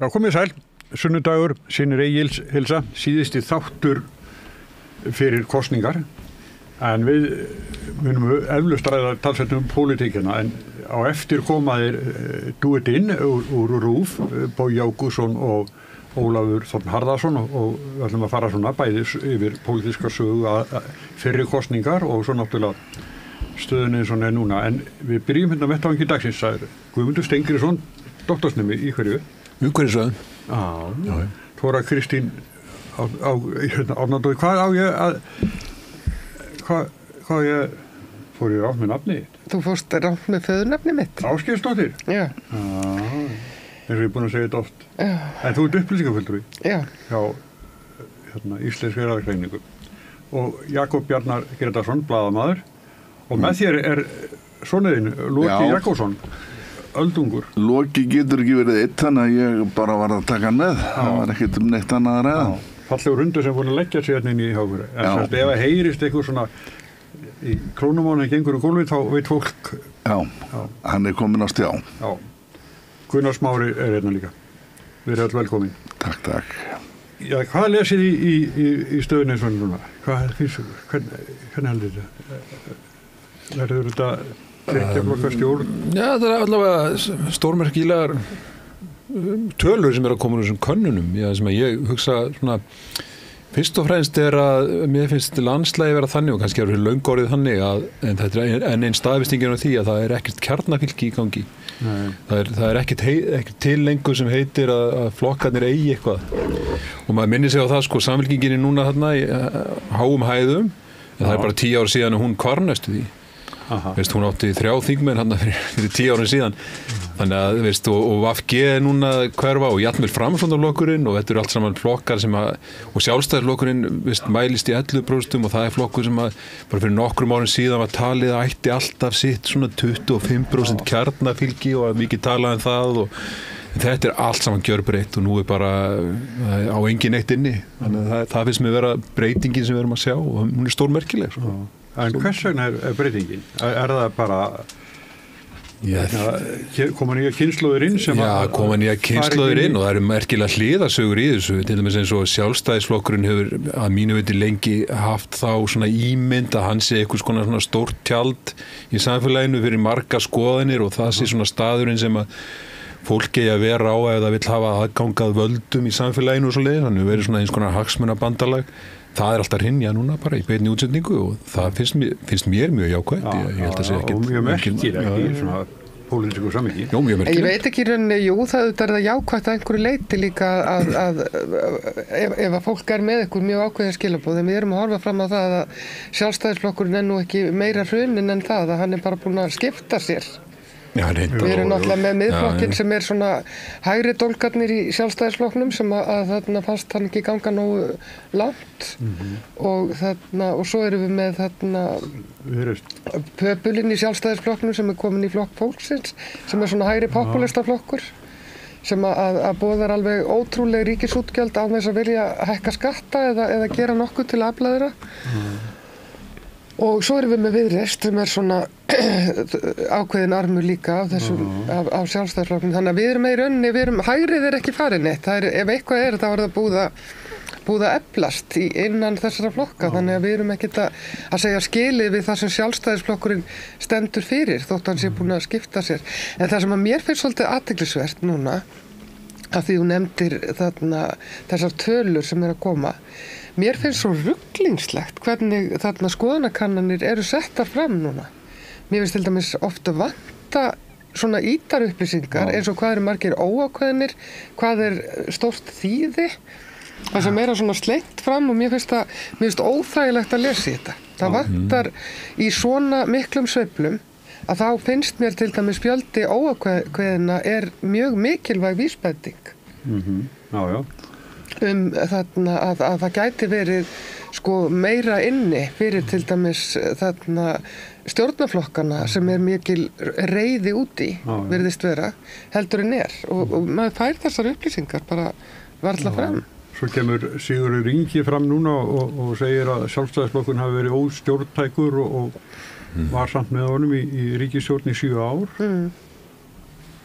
Já, komið sæl, sunnudagur, Synir Egils hilsa, síðusti þáttur fyrir kosningar, en við munum eflaust ræða talsvert pólitíkina, en á eftir koma þeir duettinn úr RÚV, Bogi Ágústsson og Ólafur Þórn Harðarson og við ætlum að fara svona bæði yfir pólitíska sögu fyrir kosningar og svo náttúrulega stöðunni eins og er núna, en við byrjum hérna vettvangi dagsins, Guðmundur Steingrímsson, doktorsnemi í hverju? Umhverfisvæðin. Já. Þóra Kristín Árnadóttir, hvað ég fór ég rátt með nafni? Þú fórst rátt með föðurnafni mitt. Ásgeirsdóttir? Já. Eins og ég er búin að segja þetta oft. Já. En þú ert upplýsingafulltrúi? Já. Hjá Íslenskri erfðagreiningu. Og Jakob Bjarnar Gretarsson, blaðamaður. Og með þér er sonurinn, Loki Jakobsson. Öldungur. Loki getur ekki verið eitt, þannig að ég bara var að taka hann með. Það var ekkert neitt annað að ræða. Fallegur hundur sem búin að leggja sig hérna inn í háfur. En ef það heyrist eitthvað svona í krónumánu gengur úr gólfið, þá veit fólk. Já, hann er komin á stjá. Já. Gunnar Smári er hérna líka. Við erum öll velkomin. Takk. Já, hvað lesið í stöðunni eins og núna? Hvað finnst þú? Hvernig heldur þetta? Verður þetta tryggja flokka stjórn? Já, það er allavega stórmerkilegar tölur sem er að koma úr þessum könnunum. Já, sem að ég hugsa svona, fyrst og fremst er að mér finnst landslagi vera þannig og kannski er það löngorðið þannig en þetta er einn staðvistingin á því að það er ekkert kjarnafylgi í gangi. Nei. Það er ekkert til lengur sem heitir að flokkarnir eigi eitthvað og maður minnir sig á það sko, samfylkingin er núna þarna í háum hæðum en það er bara 10 ár síðan að hún kvarnastu því. Veist, hún átti 3 þingmenn hann fyrir 10 árum síðan þannig að veist, og VFG er núna hverfa og jafnvel Framsóknarflokkurinn og þetta eru allt saman flokkar sem að og Sjálfstæðisflokkurinn veist, mælist í 11% og það er flokkur sem að bara fyrir nokkrum árum síðan var talið að ætti alltaf sitt svona 25% kjarnafylgi og að mikið talað um það og þetta er allt saman gjörbreytt og nú er bara á engin eitt inni þannig að það finnst mér vera breytingin sem við erum að sjá og hún er stórmerkileg svo. En hvers vegna er breytingin? Er það bara koma nýja kynslóðir inn sem koma nýja kynslóðir inn og það eru merkilega hliðasögur í þessu til dæmis eins og Sjálfstæðisflokkurinn hefur að mínu viti lengi haft þá svona ímynd að hann sé eitthvað svona stórt tjald í samfélaginu fyrir marga skoðanir og það sé svona staðurinn sem að fólk eigi að vera á ef það vill hafa aðgangað völdum í samfélaginu og svoleiðis, þannig að verið svona eins konar hagsmunabandalag. Það er alltaf hrynja núna bara í beinni útsendingu og það finnst mér mjög jákvætt. Ég held að segja ekkert. Og mjög merkir ekki svona pólitísku samhengi. Jó, mjög merkir. Ég veit ekki rauninni, það er það jákvætt að einhverju leyti líka að ef að fólk er með eitthvað mjög ákveðin skilaboð, en við erum að horfa fram á það að Sjálfstæðisflokkurinn er nú ekki meira hrunin en það að hann er bara búinn að skipta sér. Já, við erum náttúrulega með miðflokkinn sem er svona hægri dólgarnir í Sjálfstæðisflokknum sem að þarna fannst hann ekki ganga nógu langt og svo erum við með þarna pöpulinn í Sjálfstæðisflokknum sem er komin í flokk fólksins sem er svona hægri popúlistaflokkur sem að boðar alveg ótrúleg ríkisútgjöld á þess að vilja hækka skatta eða gera nokkuð til að afla þeirra. Og svo erum við með Viðreisn sem er svona ákveðin armur líka af Sjálfstæðisflokknum. Þannig að við erum með í rauninni, hægrið er ekki farin neitt. Ef eitthvað er, þá er það búið að eflast innan þessara flokka. Þannig að við erum ekkert að segja skilið við það sem Sjálfstæðisflokkurinn stendur fyrir, þótt hann sé búin að skipta sér. En það sem að mér finnst svolítið athyglisvert núna, af því þú nefndir þessar tölur sem er að koma, mér finnst svo ruglingslegt hvernig þarna skoðanakannanir eru settar fram núna. Mér finnst til dæmis ofta vanta svona ítarupplýsingar eins og hvað eru margir óákveðnir, hvað er stórt þýði, það sem er að svona slengt fram og mér finnst óþægilegt að lesa þetta. Það vantar í svona miklum sveiflum að þá finnst mér til dæmis fjöldi óákveðina er mjög mikilvæg vísbending. Já. Þarna að það gæti verið sko meira inni fyrir til dæmis þarna stjórnarflokkana sem er mikil reiði úti virðist vera heldur en er og maður fær þessar upplýsingar bara varla fram. Svo kemur Sigurður Ingi fram núna og segir að Sjálfstæðisflokkurinn hafi verið óstjórntækur og var samt með honum í ríkisstjórn í 7 ár.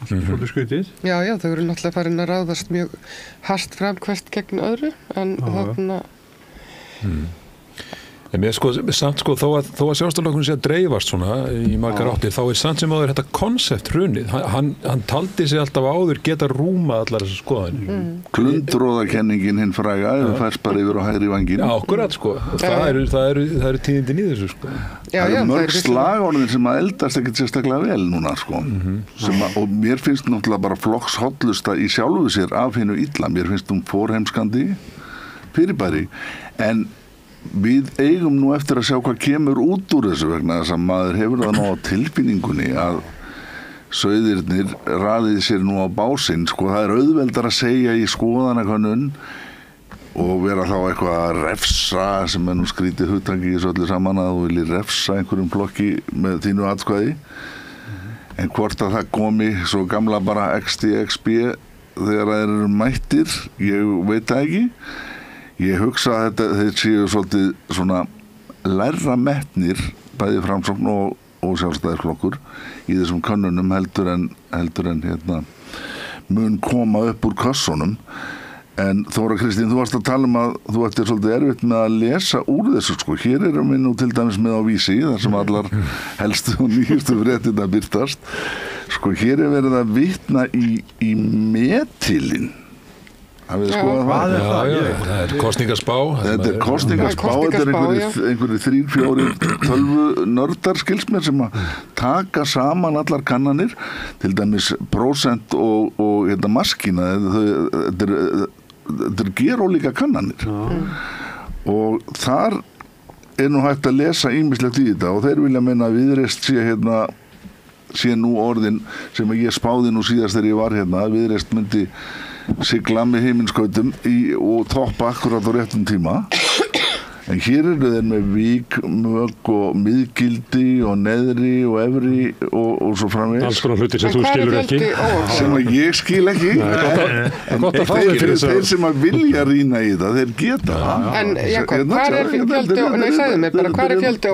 svolítið skrítið. Já, þau eru náttúrulega farin að ráðast mjög hart fram hvert gegn öðru, en þarna... En mér samt þó að sjálfstæðisflokkurinn sé að dreifast svona í margar áttir, þá samt sem áður þetta konsept hrunið. Hann taldi sig alltaf áður geta rúma allar þessar skoðanir. Glundróðakenningin hinn fræga, færst bara yfir á hægri vanginn. Já, akkurat Það eru tíðindin í þessu Það eru mörg slagorðin sem að eldast ekkert sérstaklega vel núna og mér finnst náttúrulega bara flokkshollusta í sjálfu sér af hinnu illa. Mér finnst forheimskandi fyrirbæri, en við eigum nú eftir að sjá hvað kemur út úr þessu vegna þess að maður hefur það nú á tilfinningunni að sauðirnir raðið sér nú á básinn. Það er auðveldar að segja í skoðanakönnun og vera þá eitthvað að refsa, sem er nú skrítið hugtaki í þessu öllu saman, að þú viljið refsa einhverjum flokki með þínu atkvæði. En hvort að það komi svo gamla bara XD-XB þegar það eru mættir, ég veit það ekki. Ég hugsa að þeir séu svolítið svona lærra metnir, bæði Framsókn og Sjálfstæðisflokkur í þessum könnunum heldur en mun koma upp úr kössunum. En Þóra Kristín, þú varst að tala að þú ættir svolítið erfitt með að lesa úr þessu. Hér erum við nú til dæmis með á Vísi, þar sem allar helstu og nýjustu fréttirnar birtast. Hér er verið að vitna í metilinn. Það er kosningaspá. Þetta er kosningaspá, þetta er einhverjir 3-4 tölvunördar skilst mér sem að taka saman allar kannanir, til dæmis prósent og maskína, þetta er gerólíka kannanir og þar er nú hægt að lesa ýmislegt í þetta og þeir vilja meina að Viðreist sé nú orðin sem ég spáði nú síðast þegar ég var að Viðreist myndi sigla með heiminskautum og toppa akkurat á réttum tíma. En hér eru þeir með vík, mög og miðgildi og neðri og efri og svo framvegis. Alls konar hlutir sem þú skilur ekki. Sem að ég skil ekki. Gott að fá þig fyrir þess að... Þeir sem að vilja rýna í það, þeir geta það. En Jakob, hvað er fjöldi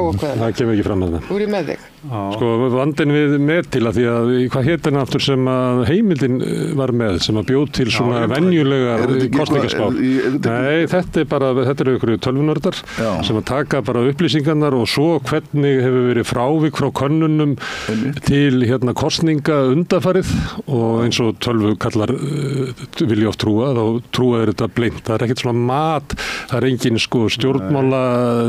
óákveðina? Það kemur ekki fram að það. Úr í með þig? Vandinn við metila, því að hvað hétt hann aftur sem að heimildin var með, sem að bjóð til svona venjulegar kosningaspár. Nei, þetta eru ykkur tölvunördar sem að taka bara upplýsingarnar og svo hvernig hefur verið frávik frá könnunum til kosninga undanfarið og eins og tölvu kallar vilja oft trúa, þá trúa þeir þetta blind. Það er ekkert svona mat, það er engin stjórnmála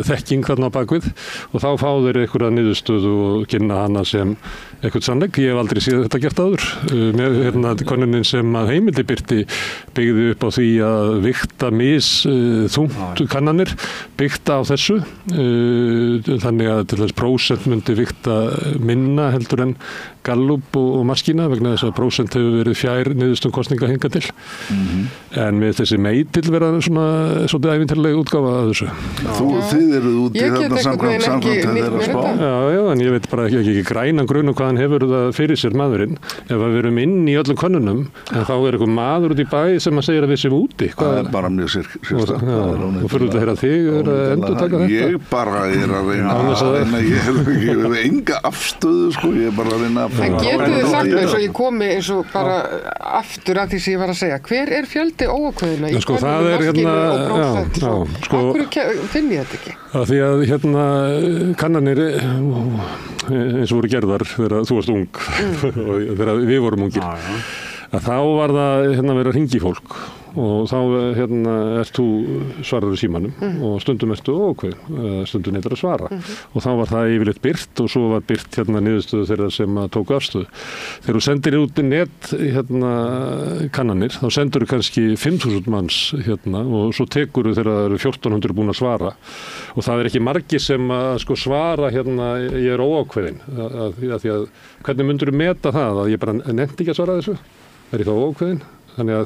þekking þarna á bakvið og þá fá þeir einhverja niðurstöðu og kynna hana sem eitthvað sannleik. Ég hef aldrei séð þetta gert áður. Með könnunin sem að heimildi birti byggði upp á því að vigta þungt kannanir, byggt á þessu. Þannig að til þess prósent myndi vigta minna heldur en Gallup og maskína vegna þess að prósent hefur verið fjær niðurstöðum kosninga hingað til. En með þessi meitil vera svona svolítið ævintýraleg útgáfa af þessu. Þið eruð úti þarna samkvæmt þeirra spá. Já, en ég veit bara ekki grænan grun hvað hann hefur það fyrir sér maðurinn. Ef við erum inn í öllum könnunum, en þá er einhver maður út í bæ sem að segja að við séum úti. Það er bara mjög sérstakt. Og fyrir út að heyra þig endurtaka þetta? Ég bara er að reyna, ég hef enga afstöðu, ég er bara að reyna. En getur þið sagt mér, svo ég komi eins og bara aftur að því sem ég var að segja, hver er fjöldi óákveðina í það er Akkur finn ég þetta ekki? Því að kannanir eins og voru gerðar þegar þú varst ung og þegar við vorum ungir að þá var það verið að hringja í fólk og þá ert þú svarar í símanum og stundum ertu óákveðin, stundum neitar að svara og þá var það yfirleitt birt og svo var birt niðurstöðu þeirra sem tóku afstöðu. Þegar þú sendir út net kannanir, þá sendur þú kannski 5.000 manns og svo tekur þú þegar það eru 1.400 búin að svara og það er ekki margir sem að svara ég er óákveðin því að hvernig myndur þú meta það að ég bara nefndi ekki að svara þessu? Er ég þá óákveðin? Þannig að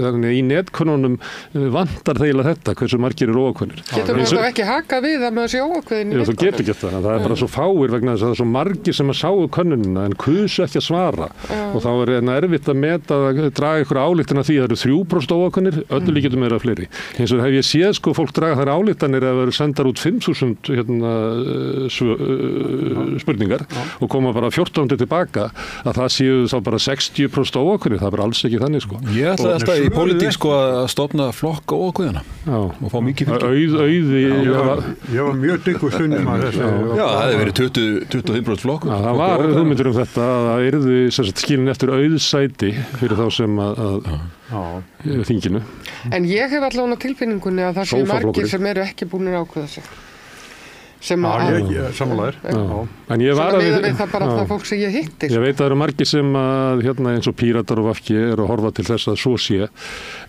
þannig í netkonunum vantar þeirlega þetta, hversu margir eru óákveðnir. Getur maður þá ekki haka við að maður sé óákveðin í netkonum? Þú getur ekki það. Það bara svo fáir vegna þess að það svo margir sem að sáu könnunina en kusu ekki að svara. Og þá erfitt að meta að draga ykkur ályktanir því að það eru 3% óákveðnir, öllu líkjum meira fleiri. Hins vegar hef ég séð fólk draga þær ályktanir að vera sendar út 5.000 spurningar og koma bara 14 tilbaka að það séu þá bara 60% óákveðnir. Það er bara alls ekki þannig Ég ætlaði alltaf í pólitík að stofna flokk óákveðina og fá mikið fylgi. Ég var mjög dyggur stundum að þessu. Já, það hefði verið 25% flokkur. Það var hugmyndur þetta að það yrði skilin eftir auðsæti fyrir þá sem að þinginu. En ég hef allavega á tilfinningunni að það séu margir sem eru ekki búinir að ákveða sig. Sammálaðir. En ég var að við það bara það fólk sem ég hitti. Ég veit að það eru margir sem að eins og Píratar og VG eru að horfa til þess að svo sé.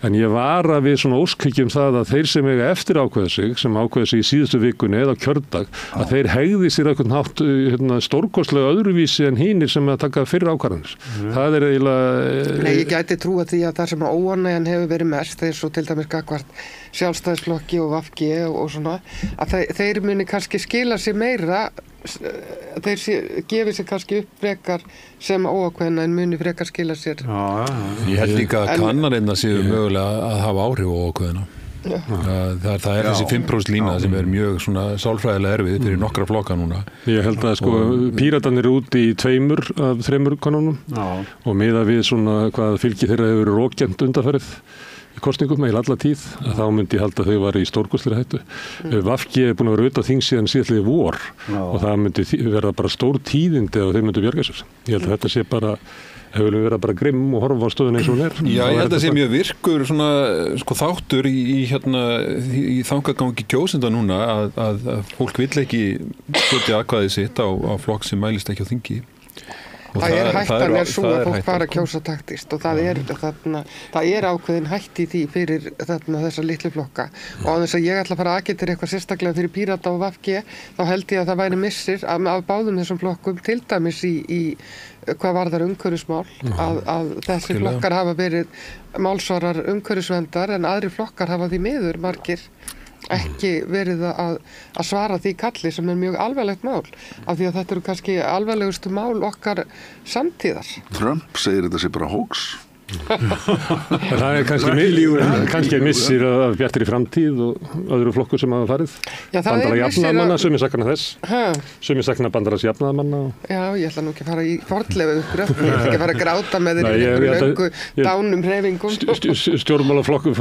En ég var að við svona óskhyggju það að þeir sem eiga eftir ákveða sig, sem ákveða sig í síðustu vikunni eða kjördag, að þeir hegði sér einhvern hátt stórkostlega öðruvísi en hinir sem að taka fyrir ákvarðanir. Það er eiginlega... Nei, ég gæti trúa því að það sem óánægjan hefur verið mest, þeir svo til dæmis gagnvart Sjálfstæðisflokki og VG og svona, að þeir muni kannski skila sér meira, þeir gefi sér kannski upp frekar sem óákveðna en muni frekar skila sér. Ég held líka að kannanirnar séu mögulega að hafa áhrif á óákveðna. Það er þessi 5% lína sem er mjög svona sálfræðilega erfið fyrir nokkra flokka núna. Ég held að Píratarnir eru úti í 2 af 3 konunum og miðað við svona hvað fylgi þeirra hefur verið rókjent undanfarið í kosningum eða alla tíð, þá myndi ég halda að þau var í stórkostlegri hættu. VG er búin að vera auðvitað þing síðan síðastliðið vor og það myndi vera bara stór tíðindi ef þau myndu bjarga sér. Ég held að þetta sé bara, hefur vera bara grimm og horfa á stöðuna eins og hún er. Já, ég held að sé mjög virkur svona, þáttur í þangagangi kjósenda núna að fólk vill ekki setja atkvæðið sitt á flokk sem mælist ekki á þingi. Það er hættan er svo að fólk fara að kjósa taktist og það er ákveðin hætt í því fyrir þessa litlu flokka og á þess að ég ætla að fara að agitera eitthvað sérstaklega fyrir Pírata og VG þá held ég að það væri missir af báðum þessum flokkum til dæmis í hvað varðar umhverfismál að þessi flokkar hafa verið málsvarar umhverfisverndar en aðri flokkar hafa því miður margir ekki verið að svara því kalli sem er mjög alvarlegt mál af því að þetta eru kannski alvarlegustu mál okkar samtíðar. Trump segir þetta sé bara hoax. Það er kannski missir af Bjartri framtíð og öðru flokkur sem hafa farið. Bandala jafnaðamanna, sumir sakna þess. Sumir sakna bandalas jafnaðamanna. Já, ég ætla nú ekki að fara í fornleifu uppgröft. Ég ætla ekki að fara að gráta með þeir í löngu dánum hreyfingum. Stjórnmálaflokkur,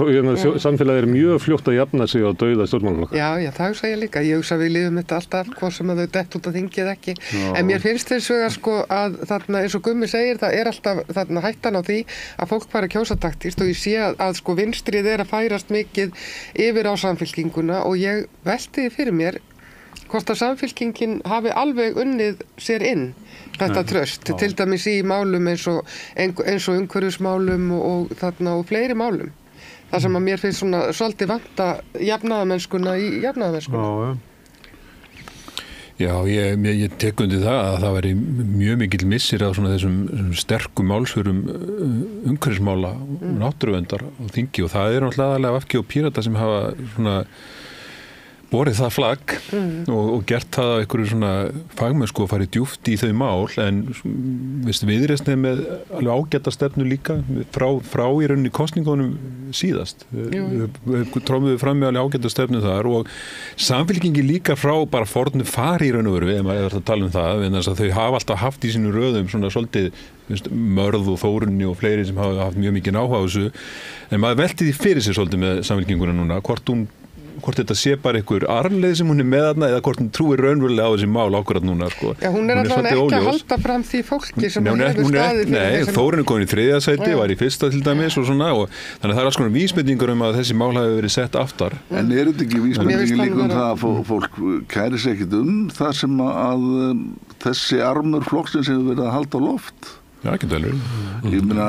samfélagið er mjög fljótt að jafna sig á dauða stjórnmálaflokkur. Já, það hugsa ég líka. Ég hugsa við lifum þetta alltaf, hvort sem að þau dett út að þingið ekki. En mér finnst þess vegar að þarna eins og Gummi segir, það er alltaf þarna hættan á því að fólk fara að kjósa taktist og ég sé að vinstrið er að færast mikið yfir á Samfylkinguna og ég velti fyrir mér hvort að Samfylkingin hafi alveg unnið sér inn þetta traust, til dæmis í málum eins og umhverfismálum og fleiri málum. Það sem að mér finnst svona svolítið vanta jafnaðarmennskuna í jafnaðarmennskuna. Já, ég tek undir það að það væri mjög mikill missir af svona þessum sterkum málsvörum umhverfismála og náttúruverndar á þingi og það er náttúrulega aðalega VG og Pírata sem hafa svona borið það flagg og gert það á einhverju svona fagmennsku og farið djúpt í þau mál en Viðreisn með alveg ágæta stefnu líka frá í rauninni kosningunum síðast. Trómuðu fram með alveg ágæta stefnu þar og Samfylkingi líka frá bara fornu fari í raun og veru við erum að tala um það en þau hafa alltaf haft í sínu röðum svona svolítið Mörð og Þórunni og fleiri sem hafa haft mjög mikið áhuga á þessu en maður velti því fyrir sér svolítið með Samfylkinguna núna hvort þetta sé bara einhver arfleið sem hún er með þarna eða hvort hún trúir raunverulega á þessi mál ákvarðat núna sko. Já, hún er allavega ekki að halda fram því fólki sem hefur staðið fyrir þessum. Þórunn er komin í 3. sæti, var í 1. til dæmis og svona og þannig að það er alls konar vísbendingar að þessi mál hafi verið sett aftar. En er þetta ekki vísbendingar líka það að fólk kæri sig ekkert það sem að þessi armur flokksins hefur verið að halda á loft? Já, ekki alveg. Ég meina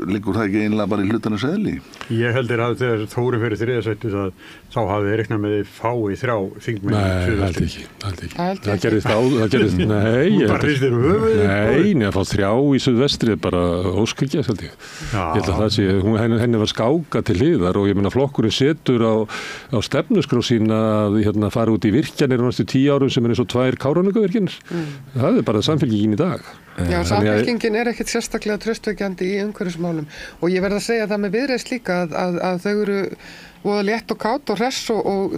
liggur það ekki einlega bara í hlutarnir seðli? Ég heldur að þegar Þóri fyrir þriðasættu þá hafði þeir reiknað með þið fái 3 þingmenn. Nei, held ekki. Það gerðist, nei, að fá 3 í suðvestri bara óskilja, held ég. Ég held að það sé, henni var skáka til hliðar og ég meina flokkurinn setur á stefnuskrá sína að fara út í virkjanir á næstu 10 árum sem eins og 2 Kárahnjúkavirkjanir. Það bara Samfylkingin í dag. Já, Samfylkingin ekkert sérstaklega traustvekjandi í umhverfismálum og ég verð að segja það með Viðreisn líka að þau eru voða létt og kát og hress og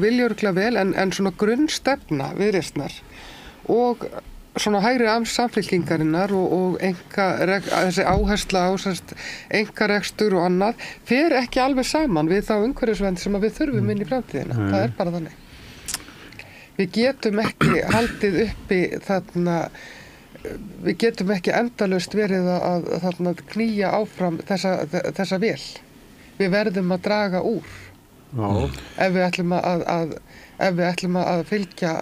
vilja örugglega vel en svona grunnstefna Viðreisnar og svona hægri Samfylkingarinnar og þessi áhersla á einkarekstur og annað fer ekki alveg saman við þá umhverfisvernd sem við þurfum inn í framtíðina. Það bara þannig. Við getum ekki haldið uppi við getum ekki endalaust verið að knýja áfram þessa vél. Við verðum að draga úr. Ef við ætlum að fylgja.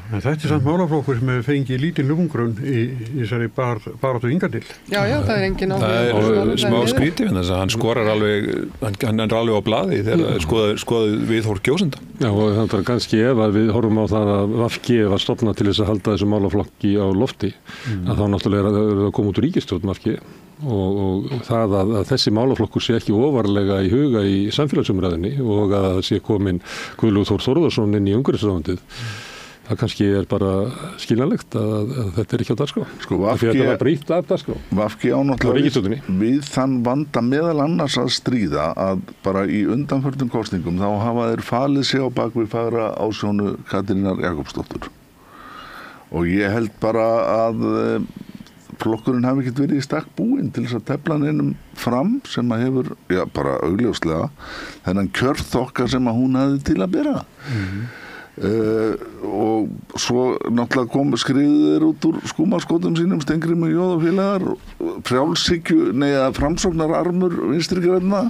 En þetta samt málaflokkur sem hefur fengið lítinn lungrun í þessari baráttu hingað til. Já, það engin áhuga. Það smá skrítið þess að hann skorar alveg, hann alveg á blaði þegar skoðið viðhorf kjósenda. Já, og það kannski ef að við horfum á það að VG var stofnað til þess að halda þessu málaflokki á lofti, að þá náttúrulega er það komið út úr ríkisstjórn VG og það að þessi málaflokkur sé ekki ofarlega í huga í samfélagsumræðinni og að það sé komin Guðlaugur Þór Þórðarson inn í umhverfisráðuneytið. Það kannski bara skiljanlegt að þetta ekki á dagskrá. Þetta var brýtt af dagskrá. VG ánáttúrulega við þann vanda meðal annars að stríða að bara í undanförnum kosningum þá hafa þeir falið sig á bakvið fagra ásjónu Katrínar Jakobsdóttur. Og ég held bara að flokkurinn hafi ekkert verið í stakk búinn til þess að tefla neinum fram sem að hefur, bara augljóslega, þennan kjörþokka sem að hún hafði til að bera. Og svo náttúrulega skriður út úr skúmaskotum sínum Steingrímur J og félagar frjálshyggju, framsóknararmur vinstri grænna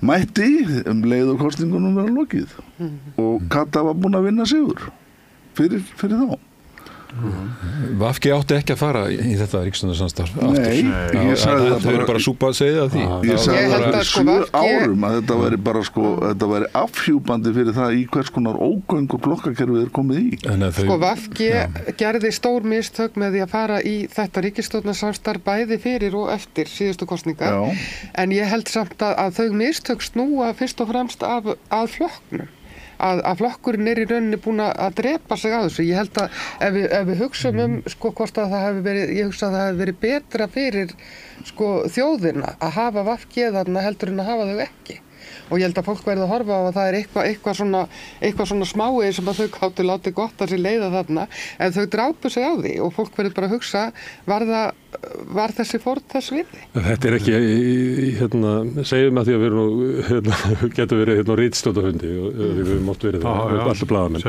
mætti leið og kosningunum vera lokið og Kata var búin að vinna sigur fyrir þá. VG átti ekki að fara í þetta ríkisstjórnarsamstarf aftur. Ég sagði það eru bara súpa að segja því. Ég sagði það fyrir 7 árum að þetta væri bara þetta væri afhjúpandi fyrir það í hvers konar ógöng og blokkakerfið er komið í. VG gerði stór mistök með því að fara í þetta ríkisstjórnarsamstarf bæði fyrir og eftir síðustu kosningar. En ég held samt að þau mistök snúa fyrst og fremst að flokknum. Að flokkurinn í rauninni búin að drepa sig á þessu. Ég held að ef við hugsaum hvort að það hefði verið, ég hugsa að það hefði verið betra fyrir þjóðina að hafa VG þarna heldur en að hafa þau ekki. Og ég held að fólk verði að horfa á að það er eitthvað svona smái sem að þau gátu látið gott að sér leiða þarna, en þau drápu sig á því og fólk verður bara að hugsa, var þessi fórn þess virði? Þetta er ekki, segjum að því að við erum getum verið ritstjórnarfundi og við höfum oft verið það, allir blaðamenn.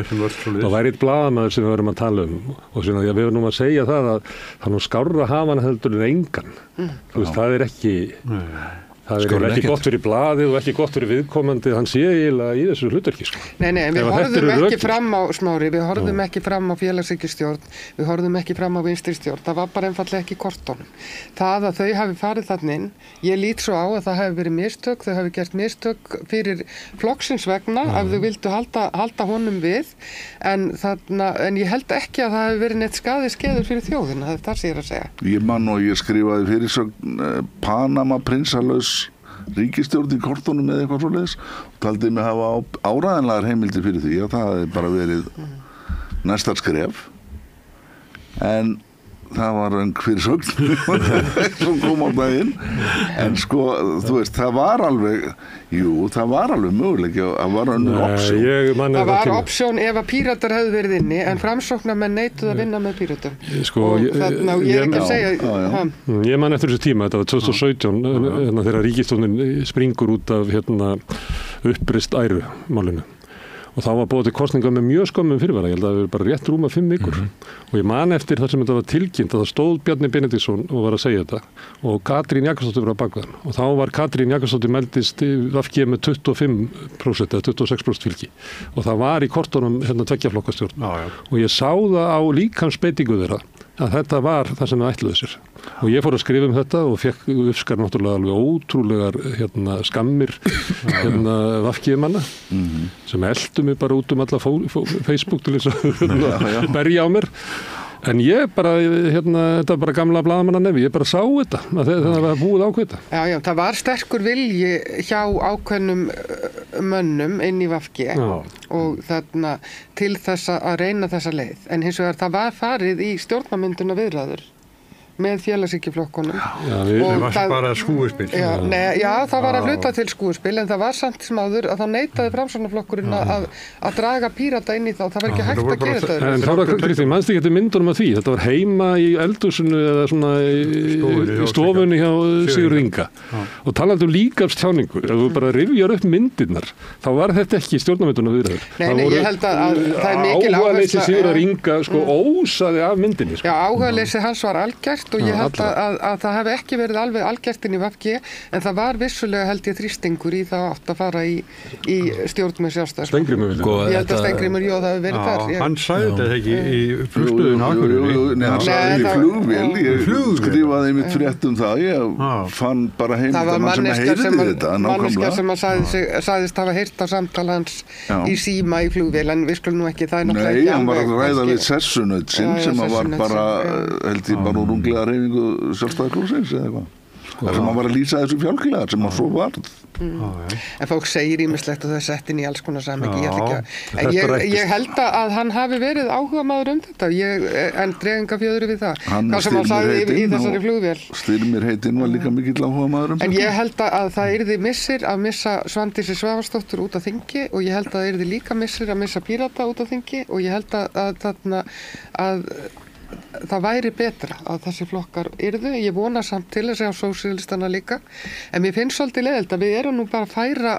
Það væri eitt blaðamaður sem við verum að tala og svona við erum nú að segja það að það nú skárra hafa hann heldur en engan. Þú veist, það er ekki... Það er ekki gott fyrir blaðið og ekki gott fyrir viðkomandi, hann sé eiginlega í þessu hlutverki. Nei, en við horfðum ekki fram á Smári, við horfðum ekki fram á félagshyggjustjórn, við horfðum ekki fram á vinstristjórn, það var bara einfaldlega ekki í kortunum. Það að þau hafi farið þarna inn, ég lít svo á að það hafi verið mistök, þau hafi gert mistök fyrir flokksins vegna, ef þau vildu halda honum við, en ég held ekki að það hafi verið neitt skeður fyrir þjóðina, það sé ég að segja. Ég man og ég skrifaði fyrirsögn Panama prinsalaus ríkisstjórn í kortunum eða eitthvað svoleiðis og taldi mig hafa áræðanlegar heimildir fyrir því að það hefði bara verið næsta skref en það var fyrir sögn sem kom á daginn en þú veist, það var alveg möguleik það var önnur opsjón það var opsjón ef að Píratar hefðu verið inni en framsóknarmenn neituðu að vinna með Píratum og ég er ekki að segja ég man eftir þessu tíma, þetta var 2017 þegar ríkisstjórnin springur út af uppreist æru málinu og þá var búið til kosninga með mjög skömmum fyrirvara, ég held að það hefur bara rétt rúma 5 vikur og ég man eftir þar sem þetta var tilkynnt að það stóð Bjarni Benediktsson og var að segja þetta og Katrín Jakobsdóttir var að baka þann og þá var Katrín Jakobsdóttir meldist VG með 25% eða 26% fylgi og það var í kortunum 2 flokkastjórn og ég sá það á líkamsbeitingu þeirra að þetta var það sem það ætluðu sér. Og ég fór að skrifa þetta og fekk uppskar náttúrulega alveg ótrúlegar skammir vafkiðmanna sem eldu mig bara út alla Facebook til þess að berja á mér. En ég bara, þetta var bara gamla blaðamannanefi, ég bara sá þetta, það var búið ákveðta. Já, það var sterkur vilji hjá ákveðnum mönnum inn í VG og þarna til þess að reyna þessa leið. En hins vegar það var farið í stjórnarmynduna viðræður með félagshyggjuflokkunum. Það var bara skúuspil. Já, það var að hluta til skúuspil, en það var samt sem áður að þá neitaði Framsóknarflokkurinn að draga Pírata inn í þá. Það var ekki hægt að gera þetta. En þá var Kristín, manstu ekki eftir myndunum af því? Þetta var heima í eldhúsinu eða svona í stofunni hjá Sigurð Inga. Og talandi líkamstjáningu, ef þú bara rifjar upp myndirnar, þá var þetta ekki stjórnarmynduna viðræður. Nei, ég held að það er mikil áhugaleysi Sigurðar Inga ósaði af myndinni. Já, áhugaleysi hans var algjört og ég held að það hef ekki verið alveg algertinn í VG, en það var vissulega held ég þrýstingur í það átt að fara í stjórn með Sjálfstæðisflokksins. Ég held að Steingrímur það hefur verið þar. Hann sagði þetta ekki í flugstöðun Akureyri. Nei, hann sagði í flugvél. Ég skrifaði einmitt frétt það. Ég fann bara heimildarmann sem heyrði þetta. Manneskja sem sagðist hafa heyrt á samtal hans í síma í flugvél, en við skulum nú ekki, það er náttúrulega ekki alveg. Nei, hann var að ræða við Sessunautsinn sem var bara, held ég, bara runglega hreyfingu Sjálfstæðisflokksins eða eitthvað. Það sem hann var að lýsa þessu fjálkilega sem hann svo varð. En fólk segir ýmislegt og það er sett inn í alls konar samhengi. Ég held að hann hafi verið áhugamaður þetta, en dreg enga fjöðru við það. Hvað sem hann sagði í þessari flugvél. Styrmir heitinn var líka mikill áhugamaður þetta. En ég held að það yrði missir að missa Svandísi Svavarsdóttur út af þingi og ég held að það yrði líka missir að missa Pírata út af þingi og ég held að það væri betra að þessi flokkar yrðu. Ég vona samt til að segja á sósíalistana líka, en mér finnst svolítið leiðilegt að við erum nú bara að færa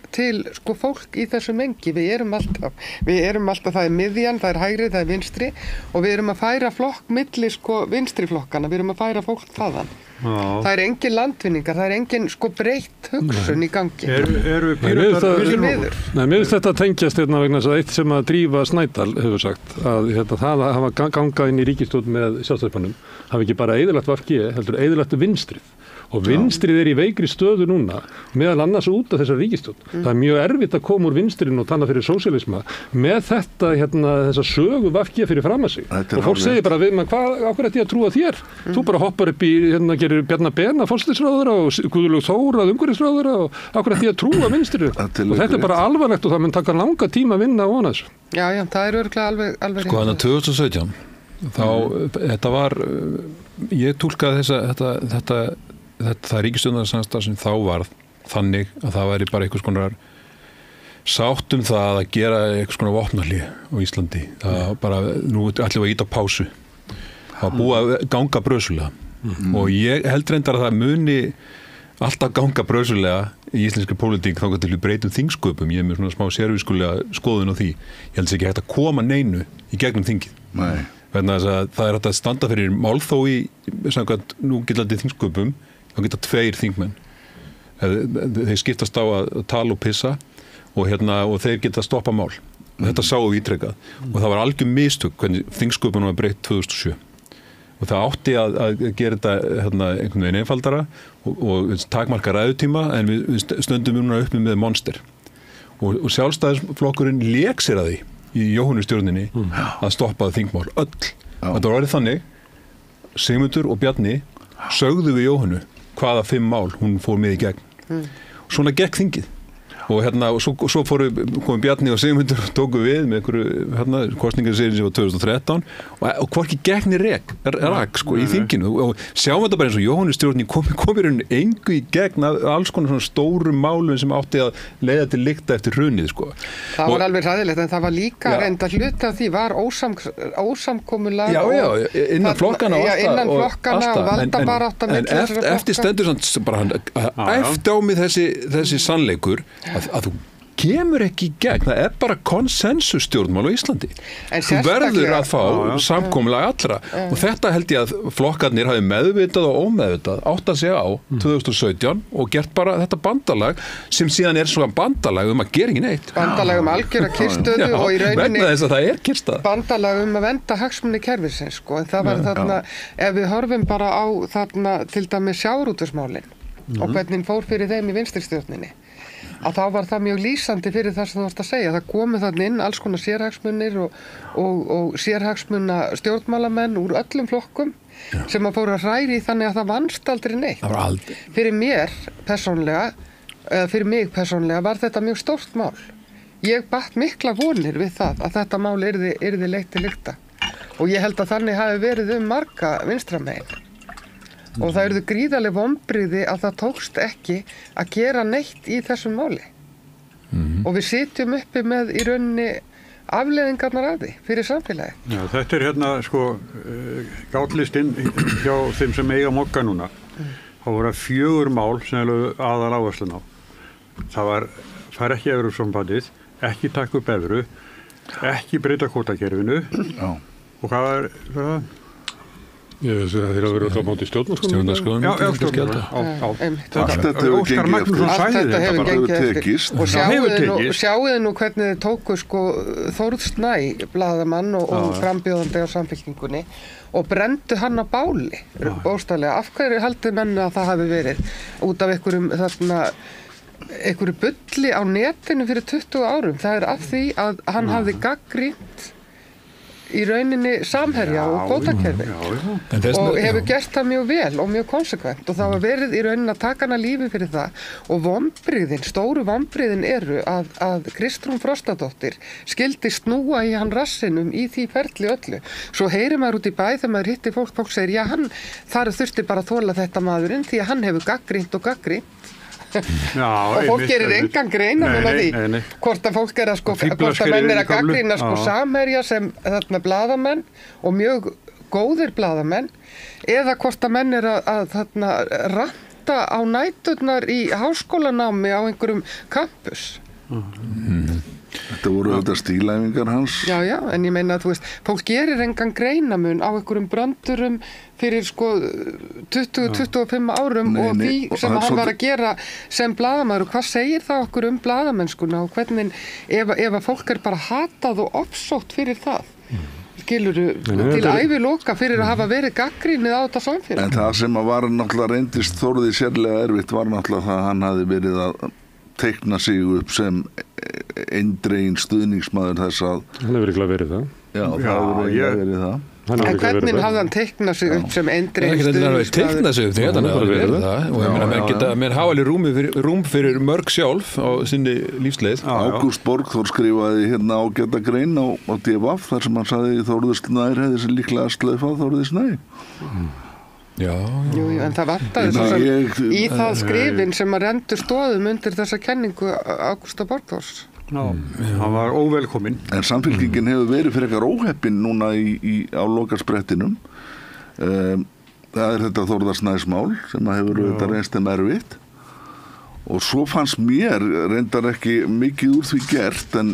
til fólk í þessu mengi. Við erum alltaf, það er miðjan, það er hægri, það er vinstri og við erum að færa flokk milli vinstri flokkana, við erum að færa fólk þaðan. Það er engin landvinningar, það er engin breytt hugsun í gangi. Eru Píratar miður? Nei, mér finnst þetta tengjast vegna þess að eitt sem að Drífa Snædal hefur sagt, að það að hafa gangað inn í ríkisstjórn með Sjálfstæðisflokknum hafi ekki bara eyðilagt VG, heldur eyðilagt vinstrið. Og vinstrið í veikri stöðu núna, meðal annars út af þessar ríkisstjórn. Það er mjög erfitt að koma úr vinstrinu og tala fyrir sósíalisma með þetta, þessa sögu VG fyrir fram að sig. Og fólk segir bara við maður, af hverju ætti ég að trúa þér? Þú bara hoppar upp í, gerir Bjarna Ben að forsætisráðherra og Guðlaug Þór að umhverfisráðherra og af hverju ætti ég að trúa vinstrinu? Og þetta er bara alvarlegt og það mun taka langa tíma að vinna á þessu. Já, það er örugglega alveg sko, þannig að 2017, þá, þetta var, ég túlkaði þetta ríkisstjórnarsamstarf sem þá varð þannig að það væri bara einhvers konar sátt það að gera einhvers konar vopnahlé á Íslandi. Það bara, nú ætlum við að íta á pásu. Það búið að ganga brösulega og ég held reyndar að það muni alltaf ganga brösulega í íslenskri pólitík þá til við breytum þingsköpum. Ég er með svona smá sérvískulega skoðun á því. Ég held sér ekki hægt að koma neinu í gegnum þingið. Nei. Þannig að það er hægt að standa fyrir málþói samkvæmt núgildandi þingsköpum. Þá geta 2 þingmenn. Þeir skiptast á að tala og pissa og þeir geta stoppa mál. Þetta sáum við ítrekað. Og það var algjör mistök hvernig þingsköpunum var breytt 2007. Og það átti að gera þetta einhvern veginn einfaldara og takmarka ræðutíma en við stöndum núna uppi með monster. Og Sjálfstæðisflokkurinn lék sér að því í Jóhannustjórninni að stoppa þingmál öll. Þetta var orðið þannig, Sigmundur og Bjarni sögðu við Jóhannu hvaða 5 mál hún fór með í gegn. Svona gekk þingið. Og svo komum Bjarni og Sigmundur og tóku við með einhverju kosningar sem var 2013 og hvorki gegni rak í þinginu og sjáum þetta bara eins og Jóhannustjórnin kom í rauninni engu í gegn af alls konar svona stórum málum sem átti að leiða til lykta eftir hrunið Það var alveg hræðilegt en það var líka reynda hluti af því var ósamkomulag innan flokkana og valdabarátta en eftir stendur bara eftir á mig þessi sannleikur að þú kemur ekki í gegn, það bara konsensus stjórnmál á Íslandi. Þú verður að fá samkomulag allra og þetta held ég að flokkarnir hafi meðvitað og ómeðvitað átt að segja á 2017 og gert bara þetta bandalag sem síðan svona bandalag að gera ekki neitt. Bandalag algjöra kyrrstöðu og í rauninni vegna þess að það kyrrstaða. Bandalag að vernda hagsmuni kerfisins sko, en það var þarna, ef við horfum bara á þarna til dæmis sjávarútvegsmálin og hvernig fór fyrir þeim í vinstristjórninni, að þá var það mjög lýsandi fyrir það sem þú varst að segja. Það komu þarna inn alls konar sérhagsmunir og sérhagsmuna stjórnmálamenn úr öllum flokkum sem að fóru að hræri þannig að það vannst aldrei neitt. Það var aldrei. Fyrir mig persónlega var þetta mjög stórt mál. Ég batt mikla vonir við það að þetta mál yrði leitt til lykta og ég held að þannig hafi verið marga vinstramegin. Og það eruðu gríðarleg vonbrigði að það tókst ekki að gera neitt í þessum máli. Og við sitjum uppi með í rauninni afleiðingarnar af því fyrir samfélagi. Já, þetta hérna sko gátlistinn hjá þeim sem eiga mokka núna. Það voru 4 mál sem hefur aðal áherslun á. Það fær ekki Evrópusambandið, ekki taka upp evru, ekki breyta kvótakerfinu. Og hvað var það? Ég veist að þeir hafa verið á móti stjórnarskráin. Já, stjórnarskráin. Allt þetta hefur gengið eftir. Og sjáuðu nú hvernig þeir tóku sko Þórð Snæ, blaðamann og frambjóðandi á Samfylkingunni og brenndu hann á báli, bókstaflega. Af hverju haldið menn að það hafi verið? Út af einhverju bulli á netinu fyrir 20 árum. Það af því að hann hafði gagnrýnt í rauninni Samherja og kvótakerfi og hefur gert það mjög vel og mjög konsekvent og það var verið í rauninni að taka hana lífi fyrir það og stóru vonbrigðin eru að Kristrún Frostadóttir skildi snúa í hann rassinum í því ferli öllu. Svo heyrir maður út í bæ þegar maður hittir fólk segir já, þar þurfti bara að þola þetta maðurinn því að hann hefur gagnrýnt og fólk gerir engan greina núna því hvort að fólk hvort að menn að gagnrýna Samherja sem þarna blaðamenn og mjög góðir blaðamenn eða hvort að menn að þarna ranta á næturnar í háskólanámi á einhverjum campus. Þetta voru þetta stílæfingar hans. Já, en ég meina að þú veist, fólk gerir engan greinamun á einhverjum bröndurum fyrir 20-25 árum og því sem hann var að gera sem blaðamaður og hvað segir það okkur blaðamennskuna og hvernig ef að fólk bara hatað og ofsótt fyrir það. Skilurðu til æviloka fyrir að hafa verið gagnrýnið á þetta samfélag. En það sem var náttúrulega reyndist Þórði sérlega erfitt var náttúrulega það að hann hafi verið að teikna sig upp sem eindregin stuðningsmaður þess að hann hefur ekki verið það. Já, það hefur verið það. En hvernig hafði hann teiknað sig upp sem eindregin stuðningsmaður? Teiknað sig upp því að hann hefur verið það og ég meina menn hafa alveg rúm fyrir mörg sjálf á sinni lífsleið. Ágúst Borgþór skrifaði hérna ágæta grein á DFF þar sem hann sagði Þórður Snær hefði sér líklega slöfað Þórður Snær. Já. Jú, en það vantaði í það skrifin sem að rendur stoðum undir þessa kenningu Ágústa Borgþórs. Hann var óvelkominn. En Samfylkingin hefur verið fyrir eitthvað óheppin núna á lokasprettinum. Það þetta Þórðar Snæsmál sem hefur þetta reynst erfitt. Og svo fannst mér reyndar ekki mikið úr því gert en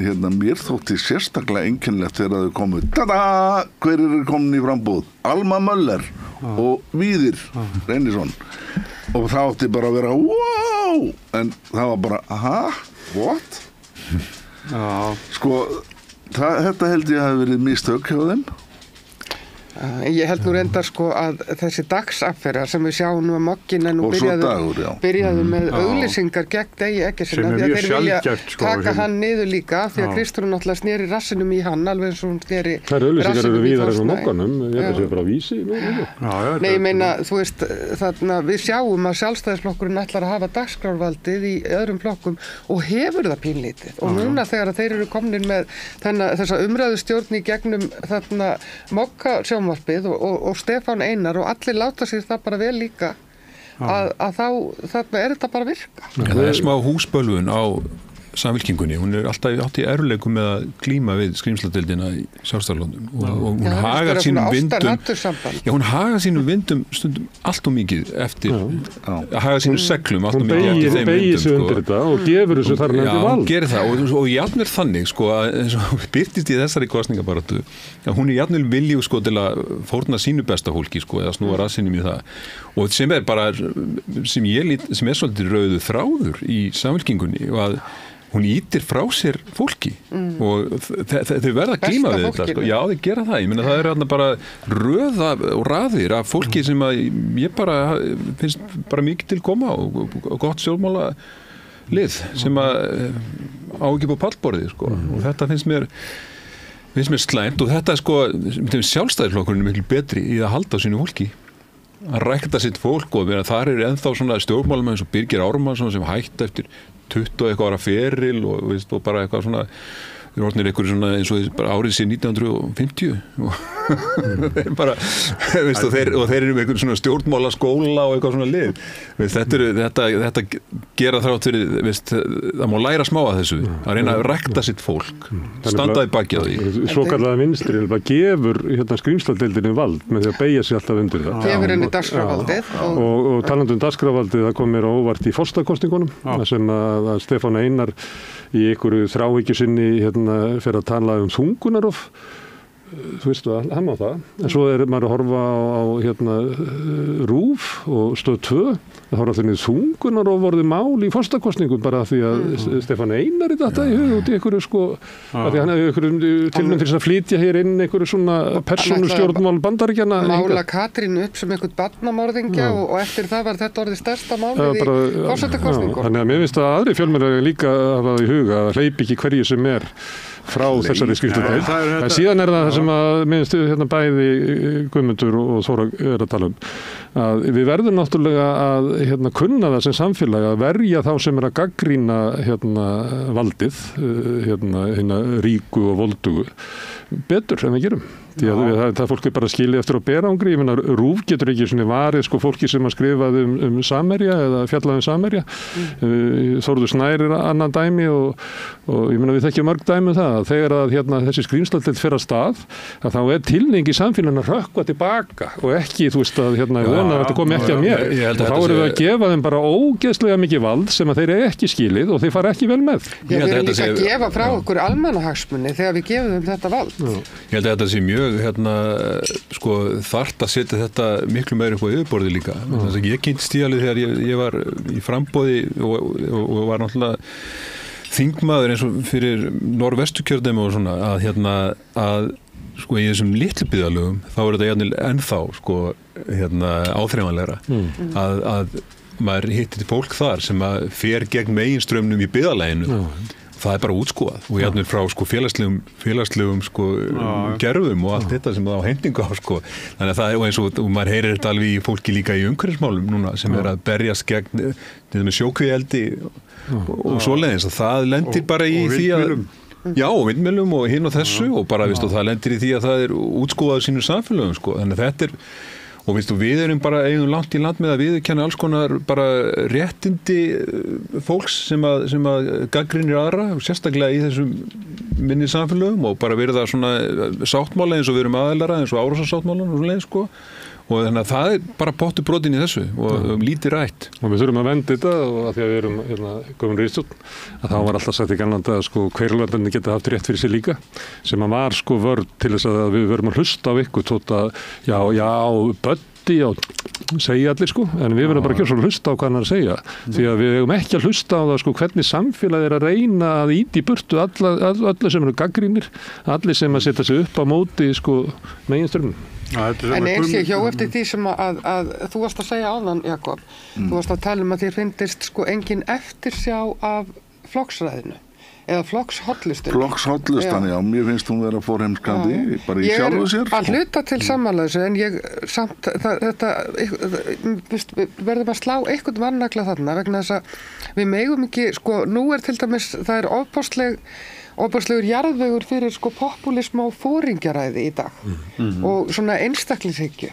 hérna mér þótti sérstaklega einkennilegt þegar þau komu hver komin í frambúð? Alma Möller og Víðir Reynisson og það átti bara að vera wow, en það var bara what? Sko þetta held ég hafi verið mistök hjá þeim. Ég held nú reyndar að þessi dagsaffæra sem við sjáum nú að mokkinn nú byrjaðu með auglýsingar gegn Degi Eggertssyni því að þeir vilja taka hann niður líka því að Kristrún náttúrulega sneri rassinum í hann alveg eins og hún sneri rassinum í Þórsnæ. Mokkanum, ég held að það bara vísi. Nei, ég meina, þú veist, þarna við sjáum að Sjálfstæðisflokkurinn ætlar að hafa dagskrárvaldið í öðrum flokkum og hefur það pínlítið og núna þegar þeir eru komnir með þessa umræðustjórn í gegnum þarna mokka og Stefán Einar og allir láta sér það bara vel líka að þá þarna þetta bara virka. Það smá húsbölvun á samfylkingunni, hún alltaf átt í erfiðleikum með að glíma við skrímsladeildina í Sjálfstæðisflokksins og hún hagar sínum vindum stundum allt og mikið eftir að haga sínum seglum allt og mikið eftir þeim vindum. Hún beygir sig undir þetta og gefur þessu þar nefndi vald. Já, hún gerir það og jafnvel þannig sko að eins og birtist í þessari kosningabaráttu að hún jafnvel vilju sko til að fórna sínu besta fólki sko eða snúa rassinum í það og sem bara sem er svolítið rauðu þráður í samfylkingunni og að hún ítir frá sér fólki og þau verða að glíma við þetta sko. Já, þau gera það, ég meina það hérna bara röða og raðir af fólki sem að ég bara finnst bara mikið til koma og gott sjálfmála lið sem að á ekki på pallborðið sko og þetta finnst mér slæmt og þetta sko Sjálfstæðisflokkurinn er miklu betri í að halda á sínu fólki að rækta sitt fólk og þar ennþá svona stjórnmálamenn eins og Birgir Ármannsson sem hætti eftir 20 eitthvað ára feril og bara eitthvað svona þeir orðnir eitthvað svona eins og bara árið sér 1950 og þeir bara og þeir eru með eitthvað svona stjórnmálaskóla og eitthvað svona lið þetta gera þrátt fyrir það má læra smá að þessu að reyna að rækta sitt fólk standaði baki á því svokallaða vinstri gefur skrímsladeildinni vald með því að beygja sig alltaf undir það gefur henni dagskrárvaldið og talandi dagskrárvaldið það kom mér á óvart í forsetakosningunum sem að Stefán Einar í einhverju þráhyggju sinni fyrir að tala þungunarof þú veist það, hann á það en svo maður að horfa á RÚV og Stöð 2 það horfa þannig þungunarof orðið mál í forsetakosningum bara því að Stefán Einar þetta í hug út í einhverju sko að því hann hefði einhverju tilnum til að flytja hér inn einhverju svona persónustjórnmál Bandaríkjanna mála Katrínu upp sem einhvern barnamorðingja og eftir það var þetta orðið stærsta málið í forsetakosningum þannig að mér finnst að aðri fjölmiðlar líka hafa í huga að hleypi ekki hverju sem er frá þessari skýrsludeild. En síðan það sem að minnstu bæði Guðmundur og Þóra að tala að við verðum náttúrulega að kunna það sem samfélag að verja þá sem að gagnrýna valdið ríku og voldugu betur en við gerum. Því að það fólk bara skilið eftir á berangri, ég meina RÚV getur ekki svona varið sko fólki sem að skrifaði Samherja eða fjallaði Samherja Þórður Snær annan dæmi og ég meina við þekkjum mörg dæmi það að þegar að þessi skrímsladeild fer af stað að þá tilhneiging í samfélaginu að rökkva tilbaka og ekki þú veist að vona að þetta komi ekki að mér og þá erum við að gefa þeim bara ógeðslega mikið vald sem að þeir ekki skilið og þeir fara ekki vel með. Við erum líka að gefa frá okkur almannahagsmuni þegar við gefum þeim þetta vald. Ég held að þetta sé mjög sko þarft að setja þetta miklu meira upp á yfirborði líka. Þess að ég kynntist í alveg þegar ég var í framboði og var náttúrulega þingmaður eins og fyrir Norðvesturkjördæmi og svona að sko í þessum litlu byggðarlögum þá þetta ennþá sko áþreifanlegra að maður hittir fólk þar sem að fer gegn meginströmmnum í byggðarlaginu það bara útskúað og jafnvel frá sko félagslegum sko gerfum og allt þetta sem það á hendingu á sko þannig að það eins og maður heyrir þetta alveg í fólki líka í umhverfismálum núna sem að berjast gegn með sjókvíeldi og svoleiðis að það lendir bara í því að já, vindmjölum og hinn og þessu og bara og það lendir í því að það útskúað sínu samfélögum sko þannig að þetta og við erum bara eigum langt í land með að viðurkenna alls konar bara réttindi fólks sem að gagnrýnir aðra og sérstaklega í þessum minni samfélögum og bara verið það svona sáttmála eins og við erum aðeilara eins og Árósasáttmálan og svona leið sko og þannig að það bara pottur brotin í þessu og lítið rætt. Og við þurfum að venda þetta og að því að við erum komin ríðstjórn að þá var alltaf sagt í Grænlandi að sko hverjulvandinni geta haft rétt fyrir sig líka sem að var sko vörn til þess að við verum að hlusta á ykkur tótt að Böddi segja allir sko en við verðum bara ekki að hlusta á hvað hann er að segja því að við eigum ekki að hlusta á það sko hvernig samfélagið er að reyna að ýta í burtu allir sem eru gaggrínir allir sem að setja sig upp á móti sko meginströmmum. En eins ég hjó eftir því sem að þú varst að segja áðan, Jakob þú varst að tala að þér finnist sko engin eftirsjá af flokksræðinu eða flokkshollustan, já, mér finnst hún vera forheimskandi bara í sjálfu sér. Ég að hluta til sammála þessu en ég samt þetta verðum að slá eitthvað vannagla þarna vegna þess að við megum ekki, sko, nú til dæmis það er ofboðslegur jarðvegur fyrir sko populisma og foringjaræði í dag og svona einstaklingshyggju.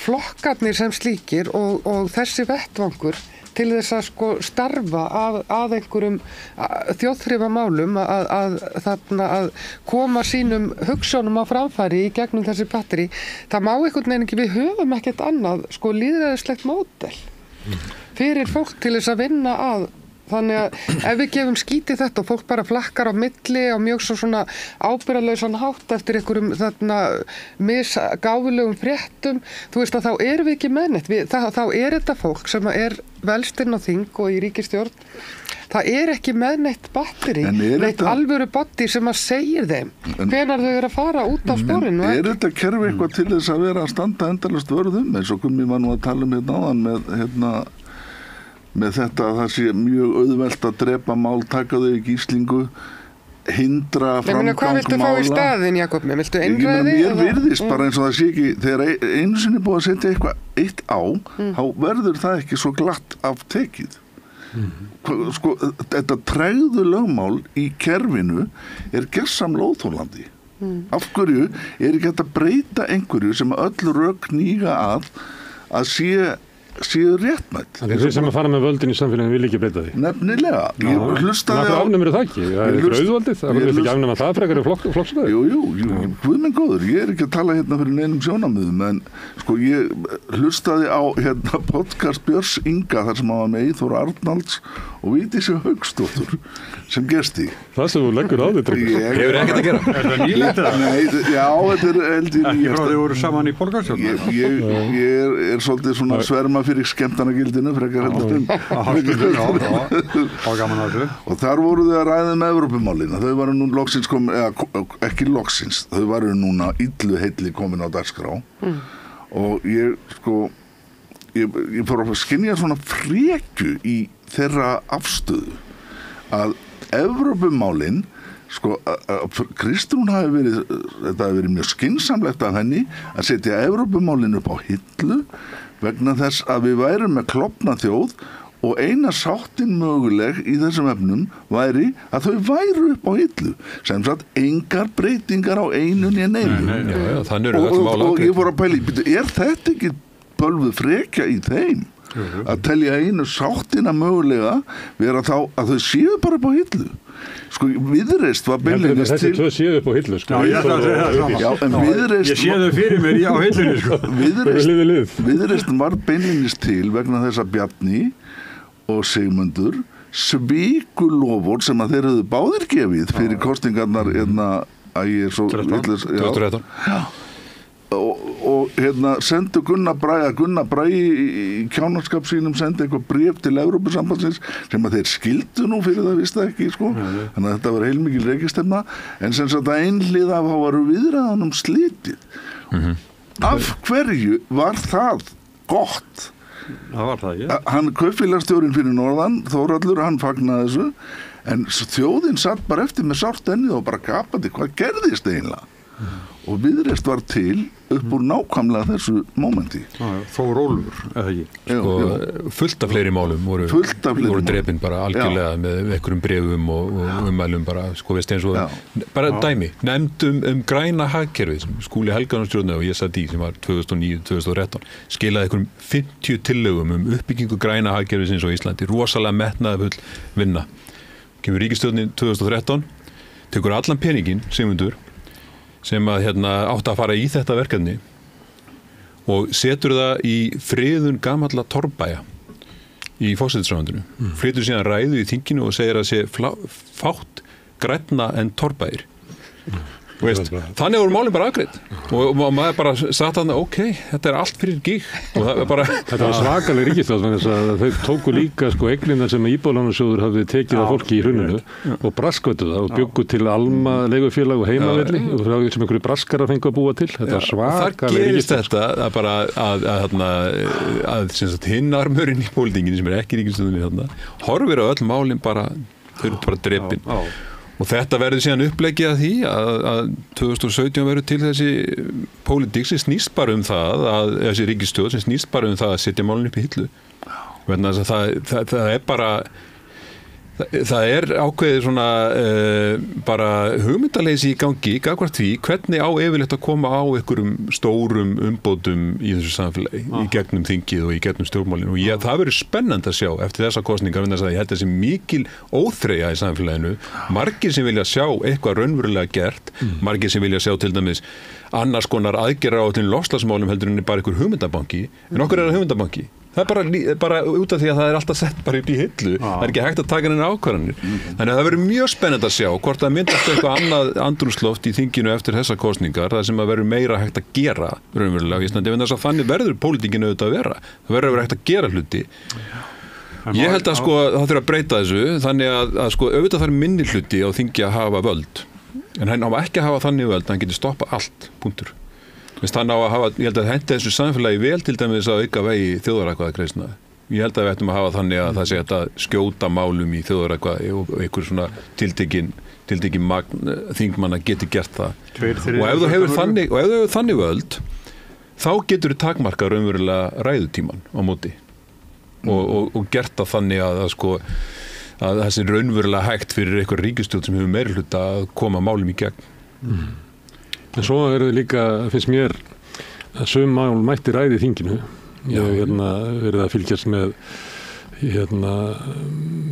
Flokkarnir sem slíkir og þessi vettvangur til þess að sko starfa að einhverjum þjóðþrifamálum að koma sínum hugsjónum á framfæri í gegnum þessi batteri, það má einhvern veginn ekki, við höfum ekkert annað sko lýðræðislegt módel fyrir fólk til þess að vinna að. Þannig að ef við gefum skít í þetta og fólk bara flakkar á milli og mjög svona ábyrgðarlausan hátt eftir einhverjum misgáfulegum fréttum, þú veist að þá erum við ekki með neitt. Þá er þetta fólk sem er velst inn á þing og í ríkisstjórn, það er ekki með neitt batteri, neitt alvöru body sem að segir þeim hvenær þau eru að fara út á sporinu. Er þetta kerfi eitthvað til þess að vera að standa endalaust vörðum, eins og Gummi var nú að tala áðan með þetta að það sé mjög auðvelt að drepa mál, taka þau í gíslingu, hindra framgang mála. Hvað viltu fá í staðinn, Jakob? Viltu einræði? Mér virðist bara eins og það sé ekki, þegar einu sinni búið að setja eitthvað eitt á, þá verður það ekki svo glatt af tekið. Sko, þetta tregðu lögmál í kerfinu er gersamlega óþolandi. Af hverju er ekki hægt að breyta einhverju sem öll rök hníga að séu réttmætt. Það þeir sem að fara með völdin í samfélaginu vil ekki breyta því. Nefnilega. Ég hlustaði á... afnumir það ekki? Það er auðvaldið. Það vil ekki afnuma það frekar í flokksræði. Jú, Guð minn góður. Ég er ekki að tala fyrir neinum sjónarmiðum, en sko ég hlustaði á podcast Björns Inga þar sem var með Eyþór Arnalds og Vigdísi Hauksdóttur sem gesti. Það sem þú leggur á því, Tryggvi. Hefur ekkert að gera. Er það nýlegt það? Nei, já, þetta er held ég ekki frá þau voru saman í borgarstjórn. Ég er svolítið svona sverma fyrir skemmtanagildinu frekar og þar voru þau að ræða með Evrópumálina. Þau varu nú loksins ekki loksins, þau varu núna illu heilli komin á dagskrá og ég fór að skynja svona frekju í þeirra afstöðu að Evrópumálin Kristrún þetta hafi verið mjög skynsamlegt af henni að setja Evrópumálin upp á hillu vegna þess að við værum með klofna þjóð og eina sáttin möguleg í þessum efnum væri að þau væru upp á hillu sem sagt engar breytingar á einu né neinu og ég fór að pæla er þetta ekki bölvuð frekja í þeim að telja einu sáttina mögulega vera þá að þau séu bara upp á hillu sko Viðreisn var beinlínis til þessi tvö séu upp á hillu sko en Viðreisn ég sé þau fyrir mér á hillunni sko Viðreisn var beinlínis til vegna þess að Bjarni og Sigmundur sviku loforð sem að þeir höfðu báðir gefið fyrir kosningarnar að ég er svo 2013 og sendu Gunnar Bragi í kjánarskap sínum sendi eitthvað bréf til Evrópusambandsins sem að þeir skildu nú fyrir það visst ekki sko, þannig að þetta var heilmikil rekistemna, en sem sagt að einhlið af varu viðræðanum slitið af hverju var það gott? Það var það, hann kaupfélagsstjórinn fyrir norðan Þórhallur, hann fagnaði þessu en þjóðin satt bara eftir með sárt ennið og bara gapandi, hvað gerðist eiginlega? Og Viðreisn var til upp úr nákvæmlega þessu mómenti. Þór Ólfur, eða ekki? Fullt af fleiri málum voru drepin bara algjörlega með einhverjum brefum og ummælum bara, sko veist eins og bara dæmi, nefndum græna hagkerfið sem Skúli Helgason stjórnaði og ég satt í sem var 2009-2013 skilaði einhverjum 50 tillögum uppbyggingu græna hagkerfið eins og Íslandi, rosalega metnaðarfull vinna. Kemur ríkisstjórnin 2013, tekur allan peninginn, Sigmundur, sem að átti að fara í þetta verkefni og setur það í friðun gamalla torfbæja í forsætisráðuneytinu. Flytur síðan ræðu í þinginu og segir að sé fátt grænna en torfbæjir. Þannig voru málin bara afgreidd og maður bara satt þarna þetta er allt fyrir gíg og það bara þetta var svakaleg ríkisstjórn þannig að þau tóku líka eignina sem Íbúðalánasjóður hafði tekið af fólki í hruninu og braskvötu það og byggu til Alma leigufélag og Heimavelli og sem einhverju braskarar fengu að búa til þetta var svakaleg ríkisstjórn. Það gerist þetta að hinn armurinn í pólitíkinni sem er ekki ríkisstjórninni þarna horfir á öll málin bara þau eru bara drepin. Og þetta verður síðan uppleggið að því að 2017 verður til þessi pólitík sem snýst bara það að þessi ríkisstjórn sem snýst bara það að setja málun upp í hillu. Það er bara Það ákveðið svona bara hugmyndaleysi í gangi gagnvart því hvernig á yfirleitt að koma á einhverjum stórum umbótum í þessu samfélagi í gegnum þingið og í gegnum stjórnmálin og það verður spennandi að sjá eftir þessa kosningar vegna þess að ég held þessi mikil óþreyja í samfélaginu, margir sem vilja sjá eitthvað raunverulega gert, margir sem vilja sjá til dæmis annars konar aðgerðaráætlun í loftslagsmálum heldur en bara einhver hugmyndabanki, en okkur það hugmyndabanki. Það bara út af því að það alltaf sett bara upp í hillu. Það ekki hægt að taka henni ákvarðanir. Þannig að það verður mjög spennandi að sjá hvort það myndast eitthvað annað andrúmsloft í þinginu eftir þessa kosningar, það sem að verður meira hægt að gera raunverulega á Íslandi. Þess að þannig verður pólitíkin auðvitað að vera. Það verður að vera hægt að gera hluti. Ég held að það þurfa að breyta þessu, þannig að auðvitað þarf minni hluti á þingi að hafa völd. En hann á ekki að hafa þannig völd, hann getur stoppað allt, punktur. Þannig að hafa, ég held að henda þessu samfélagi vel til dæmis að auka vegi þjóðaratkvæðagreiðslna. Ég held að við ættum að hafa þannig að það sé að skjóta málum í þjóðaratkvæði og einhver svona tiltekin þingmanna geti gert það. Og ef þú hefur þannig völd, þá getur þú takmarkað raunverulega ræðutíman á móti og gert það þannig að það sé raunverulega hægt fyrir einhver ríkisstjórn sem hefur meirihluta að koma málum í gegn. En svo líka, finnst mér, að sum mál mætti ræði í þinginu. Ég hef verið að fylgjast með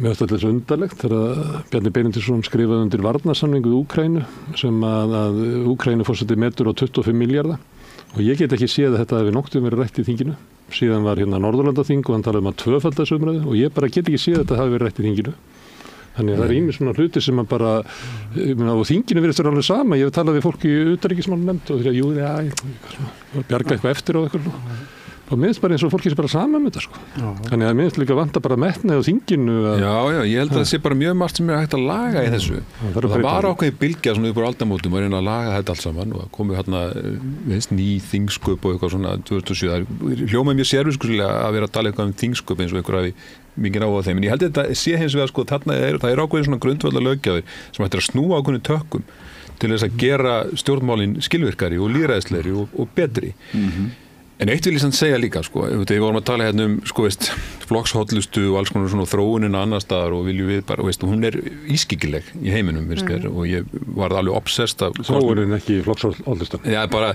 alltaf undarlegt þegar Bjarni Benediktsson skrifaði undir varnarsamning við Úkraínu sem að Úkraínu forseti metur á 25 milljarða og ég get ekki séð að þetta hefði nokkuð verið rætt í þinginu. Síðan var Norðurlandaþing og hann talaði að tvöfalda þessu umræðu og ég bara get ekki séð að þetta hafi verið rætt í þinginu. Þannig að það ýmis svona hluti sem að bara og þinginu virðist vera alveg sama. Ég hef talað við fólk í utanríkismálanefnd og þegar bjarga eitthvað eftir og eitthvað og minnst bara eins og fólki sé bara sama með þetta Þannig að minnst líka vanta bara metnaði á þinginu Já, ég held að það sé bara mjög margt sem hægt að laga í þessu það var ákveðið bylgja svona upp úr aldamótum að reyna að laga þetta allt saman og komu ný þingsköp og eitthvað svona 2007 það hljómaði mjög sérviskulega að vera að tala eitthvað þingsköp eins og einhver hafi mikið á þeim en ég held að þetta sé hins vegar það er ákveðið svona grundvallar löggjafir sem ættir að snúa ákveðinu tökkum til þess að gera stjórnmálin skilvirkari og lýðræðislegri og betri En eitt vil ég samt segja líka, við vorum að tala hérna flokkshollustu og alls konar svona þróunina annar staðar og viljum við bara, hún ískyggileg í heiminum, og ég var alveg obsessed af... Þróunin ekki flokkshollustan? Já, bara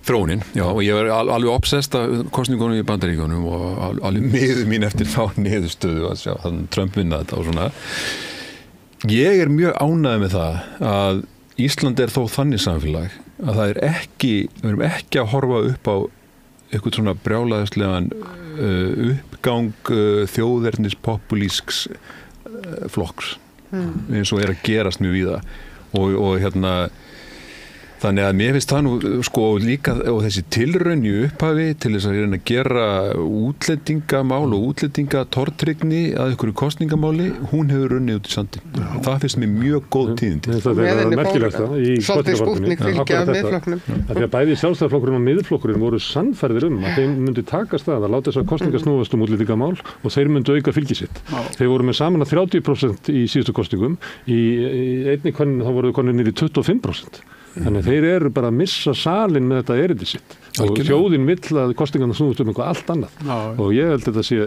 þróunin, já, og ég var alveg obsessed af kosningunum í Bandaríkjunum og alveg miður mín eftir þá niðurstöðu að sjá, þannig Trump vinna þetta og svona. Ég mjög ánægður með það að Ísland þó þannig samfélag að það við erum ekki að horfa upp á eitthvað svona brjálæðislegan uppgang þjóðernis populísks flokks eins og að gerast mjög víða og þannig að mér finnst það nú líka og þessi tilraun í upphafi til þess að reyna að gera útlendingamál og útlendingatortryggni að einhverju kosningamáli, hún hefur runnið út í sandinn. Það finnst mér mjög góð tíðindi. Það er merkilegt það í svolítið Spútnik fylgja af miðflokknum. Því að bæði Sjálfstæðisflokkurinn og miðflokkurinn voru sannfærðir að þeim myndi takast að láta þess að kosninga snúast útlendingamál og þeir myndu auka fylgi sitt. Þeir voru með saman að 30% í síðustu kosningum, í einni könnun þá voru konur niður í 25%. Þannig þeir eru bara að missa salin með þetta erindi sitt og þjóðin vill að kosningarna snúist eitthvað allt annað og ég held þetta sé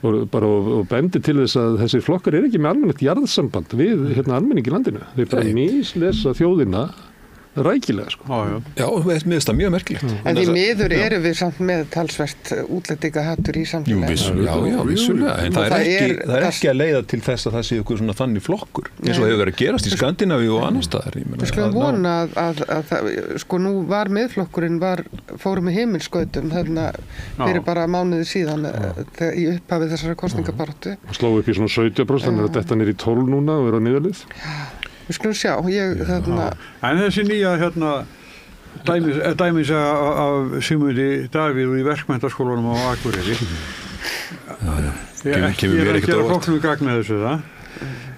og bendi til þess að þessi flokkar ekki með almennilegt jarðsamband við almenning í landinu. Þeir bara mislesa þjóðina rækilega Já, mér finnst það mjög merkilegt. En því miður eru við samt með talsvert útlendingahattur í samfélagi. Já, vissulega, en það er ekki að leiða til þess að það sé eitthvað svona þannig flokkur eins og hefur verið að gerast í Skandinavíu og annar staðar. Við skulum vona að nú var miðflokkurinn fórum með heimilskautum þarna fyrir bara mánuði síðan í upphafi þessara kosningabaráttu. Sló upp í svona 17%, þannig að þetta í 12 núna og vera niðurlið. Við skulum sjá, En þessi nýja dæmis af Sigmundi Davíð í verkmenntaskólanum á Akureyri. Ég að gera flokknum gagna þessu það.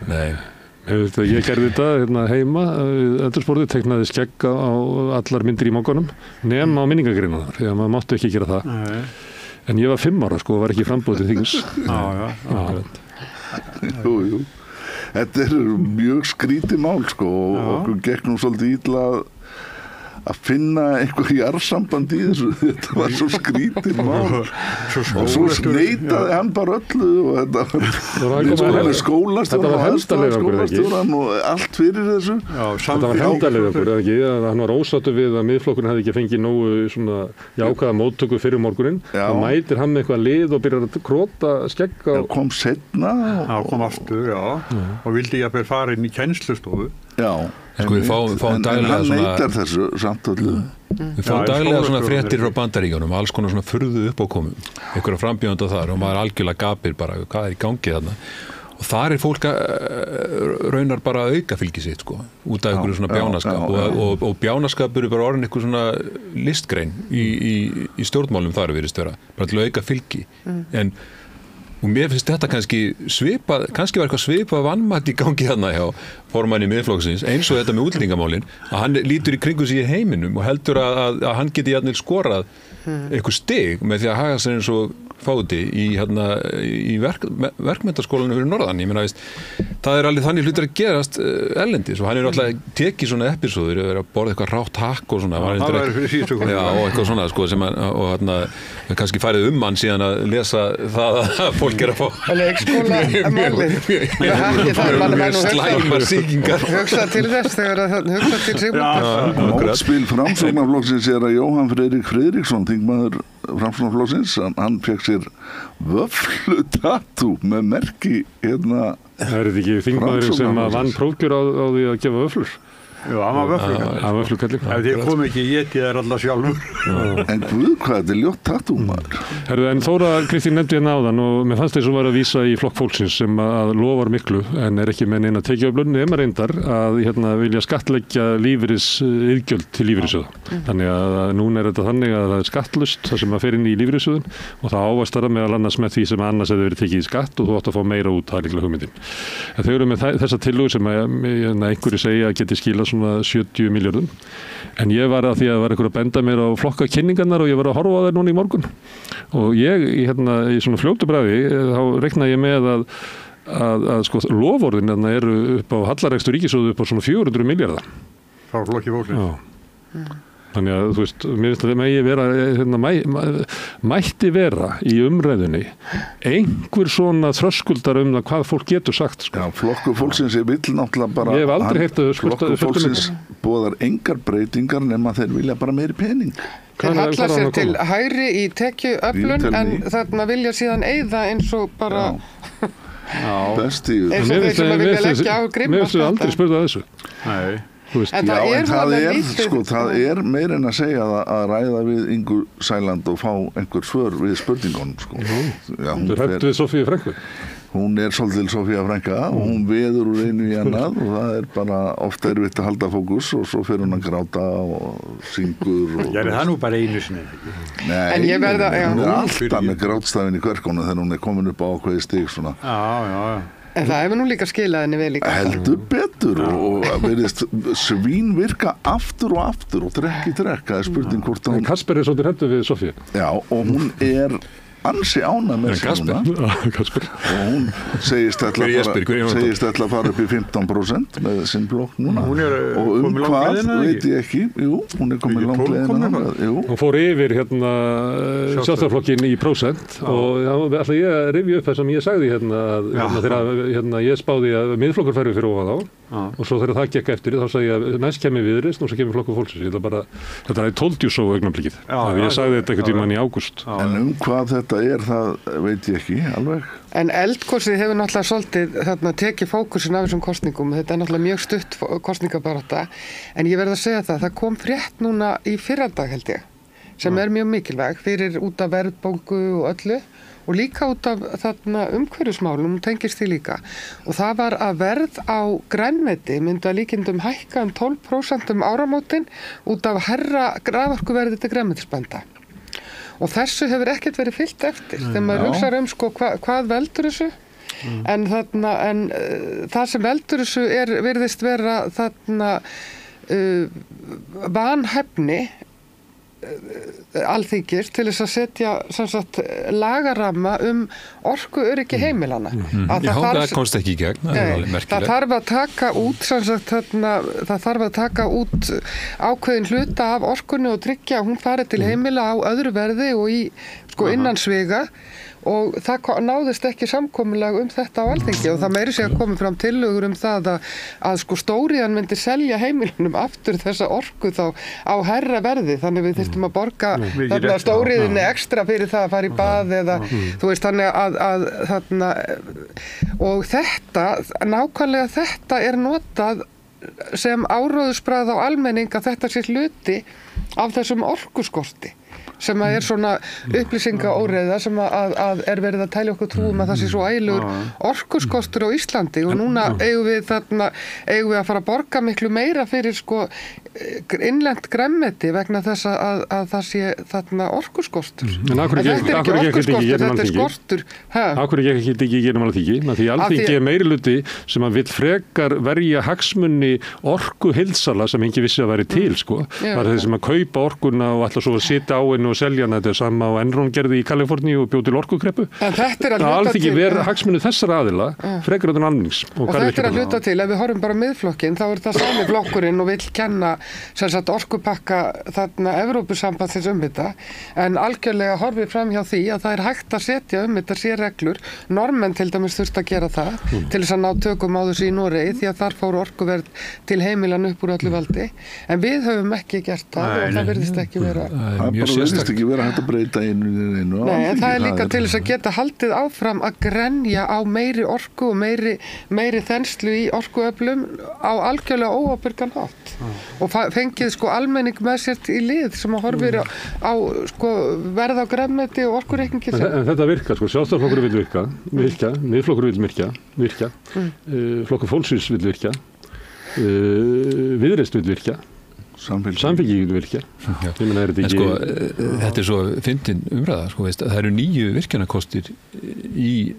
Nei. Ég gerði þetta heima, endursportið teknaði skegg á allar myndir í mókanum, nema á minningagreinuna, því að maður mátti ekki gera það. Nei. En ég var 5 ára og var ekki frambúið til þings. Jú. Þetta mjög skrítið mál og okkur gekk nú svolítið illa að finna eitthvað jarðsamband í þessu, þetta var svo skrítið mál og svo neitaði hann bara öllu og þetta var skólastjóran og allt fyrir þessu. Þetta var hendalið okkur, eða ekki, hann var ósáttur við að Miðflokkurinn hefði ekki fengið nógu svona jákvæða móttöku fyrir morguninn, þá mætir hann með eitthvað lið og byrjar að króta skegg á... kom setna kom aftur, og vildi ég að fara inn í kennslustofu. Sko við fáum daglega hann neitar þessu samtölu. Við fáum daglega svona fréttir frá Bandaríkjunum, alls konar svona furðu uppákomum, einhverja frambjóðanda þar og maður algjörlega gapir bara hvað í gangi þarna. Og þar fólk raunar bara að auka fylgi sitt, sko, út af einhverju svona bjánaskap og bjánaskapur bara orðin eitthvað svona listgrein í stjórnmálum þar virðist vera, bara til að auka fylgi. Og mér finnst þetta kannski var eitthvað svipað vanmat í gangi þarna hjá formanni Miðflokksins, eins og þetta með útlendingamálin, að hann lítur í kringum sig í heiminum og heldur að hann geti jafnvel skorað eitthvað stig með því að haga sér eins og fáti í verkmenntaskólanum fyrir norðan. Ég meina, það alveg þannig hlutir að gerast erlendis og hann alltaf tekið svona episóður að borða eitthvað rátt hakk og svona. Það var fyrir síðustu og eitthvað svona, sko, sem og kannski farið hann síðan að lesa það að fólk að fá leikskóla mjög slæmar sýkingar. Hugsa til þess þegar hugsa til Sigmundar. Mótspil Framsóknarflokksins að Jóhann Friðrik Friðriksson, þingmaður Framsóknarflokksins, hann fekk sér vöflutatú með merki hérna. Það þetta ekki þingmaðurinn sem vann prófkjör á því að gefa vöflur? Já, hann var vöflukalli. Hann vöflukalli. Ef þið kom ekki étið þær alla sjálfur. En guð, hvað þetta ljótt tatú, maður. En Þóra Kristín nefndi hérna áðan og mér fannst þess að var að vísa í Flokk fólksins sem að lofar miklu en ekki með neina tekjuöflun nema reyndar að vilja skattleggja lífeyrisiðgjöld til lífeyrissjóða. Þannig að núna þetta þannig að það skattlust það sem að fer inn í lífeyrissjóðin og það ávastara meðal annars með því sem annars hefði verið tekið í skatt og þú átt að fá meira út, það líklega hugmyndin. En þau eru með þessa tillögu sem einhverju segja að geti skilað svona 70 milljörðum. En ég var að því að það var einhver að benda mér á flokkakynningarnar og ég var að horfa á þær núna í morgun. Og ég í svona fljótu bragði þá reiknaði ég með að sko loforðin eru upp á hallarekstur ríkissjóðu upp á svona 400 milljarða. Frá Flokki fólksins. Þannig að þú veist, mér finnst að megi vera, mætti vera í umræðunni einhver svona þröskuldar það hvað fólk getur sagt. Sko. Já, Flokkur fólksins vill náttúrulega bara... Ég hef aldrei heyrt að Flokkur fólksins boðar engar breytingar nema þeir vilja bara meiri pening. Þeir hallar sér til hægri í tekjuöflun en þarna vilja síðan eyða eins og bara... Best í... eins og þeir sem að vilja leggja á grimma. Mér finnst aldrei spurða þessu. Nei. En það meir en að segja að ræða við Ingu Sæland og fá einhver svör við spurningunum, sko. Þú rætt við Sofíu Frænku? Hún svolítil Sofía Frænka og hún veður úr einu í annað og það bara ofta erfitt að halda fókus og svo fer hún að gráta og syngur og... Gerði það nú bara einu sinni? Nei, hún alltaf með grátstafinn í kverkónu þegar hún komin upp á ákveði stig svona. Já. En það hefur nú líka skilað henni vel líka. Heldur betur og verðist svín virka aftur og trekk í trekk. Það spurning hvort hún... Kasper svolítið hræddur við Sofíu. Já, og hún ansi ána með sér núna. Kasper. Og hún segist ætla að fara upp í 15% með sinn blokk núna. Og hvað veit ég ekki. Jú, hún komin langleiðina. Hún fór yfir Sjálfstæðisflokkinn í prósent og ætla ég að rifja upp það sem ég sagði þegar ég spáði að Miðflokkur færi fyrir ofan á og svo þegar það gekk eftir þá sagði ég að næst kemur Viðreisn og svo kemur Flokkur fólksins. Þetta I told you so augnablikið. Ég sagði þetta einhvern tímann í ágúst. En hvað þetta það veit ég ekki alveg. En eldgosið hefur náttúrulega svolítið tekið fókusin af þessum kosningum. Þetta náttúrulega mjög stutt kosningabarátta. En ég verð að segja það kom frétt núna í fyrradag held ég, sem mjög mikilvæg fyrir út af verðbólgu og öllu og líka út af umhverfismálum tengist því líka. Og það var að verð á grænmeti myndi að líkindum hækka 12% áramótin út af herra raforkuverði til grænmetisbænda. Og þessu hefur ekkert verið fylgt eftir þegar maður hugsar sko hvað veldur þessu en það sem veldur þessu virðist vera vanhæfni Alþingis til þess að setja sem sagt lagaramma orkuöryggi heimilana. Það komst ekki í gegn, það alveg merkilegt. Það þarf að taka út sem sagt það þarf að taka út ákveðin hluta af orkunni og tryggja að hún fari til heimila á öðru verði og í innan sviga. Og það náðist ekki samkomulag þetta á Alþingi og það meiri sig að koma fram tillögur það að stóriðan myndi selja heimilunum aftur þessa orku þá á hærra verði, þannig við þyrftum að borga stóriðinni ekstra fyrir það að fara í bað eða þú veist þannig og nákvæmlega þetta notað sem áróðursbragð á almenning að þetta sé hluti af þessum orkuskorti sem að svona upplýsingaóreiða sem að verið að tælja okkur trúum að það sé svo ægilegur orkuskortur á Íslandi og núna eigum við að fara að borga miklu meira fyrir innlent grænmeti vegna þess að það sé þarna orkuskortur. En af hverju gekk þetta skortur? Af hverju gekk þetta ekki gerum Alþingi? Því Alþingi meirihluti sem að vill frekar verja hagsmuni orkuheildsala sem engi vissi að væri til var þeir sem að kaupa orkuna og ætla svo að sitja á hennu og selja hana, þetta sama og Enron gerði í Kaliforníu og bjó til orkukreppu. En þetta að Alþingi verið hagsmuni þessara aðila frekar en almennings. Og þetta að hluta til, ef við horfum bara miðflokkinn, þá það sami flokkurinn og vill kenna sem sagt orkupakka þarna Evrópusambandsins þetta, en algjörlega horfið fram hjá því að það hægt að setja þetta sérreglur. Normenn til dæmis þurft að gera það til þess að ná tökum á þessu í Noregi því að þar fór orkuverð til heimilan upp úr öllu valdi. En við höfum ekki gert það og það virðist ekki vera. Það ekki vera hægt að breyta einu. Nei, en það líka til þess að geta haldið áfram að grenja á meiri orku og meiri þenslu í orkuöflum á algjörlega óábyrgan hátt. Og fengið almenning með sér í lið sem að horfir á verð á grænmeti og orkureikningi. En þetta virkar, Sjálfstæðisflokkur vill virka, Miðflokkur vill virka, Flokkur fólksins vill virka, Viðreisn vill virka. Samfélgið virkja. Þetta svo fyndin umræða, það eru 9 virkjanakostir í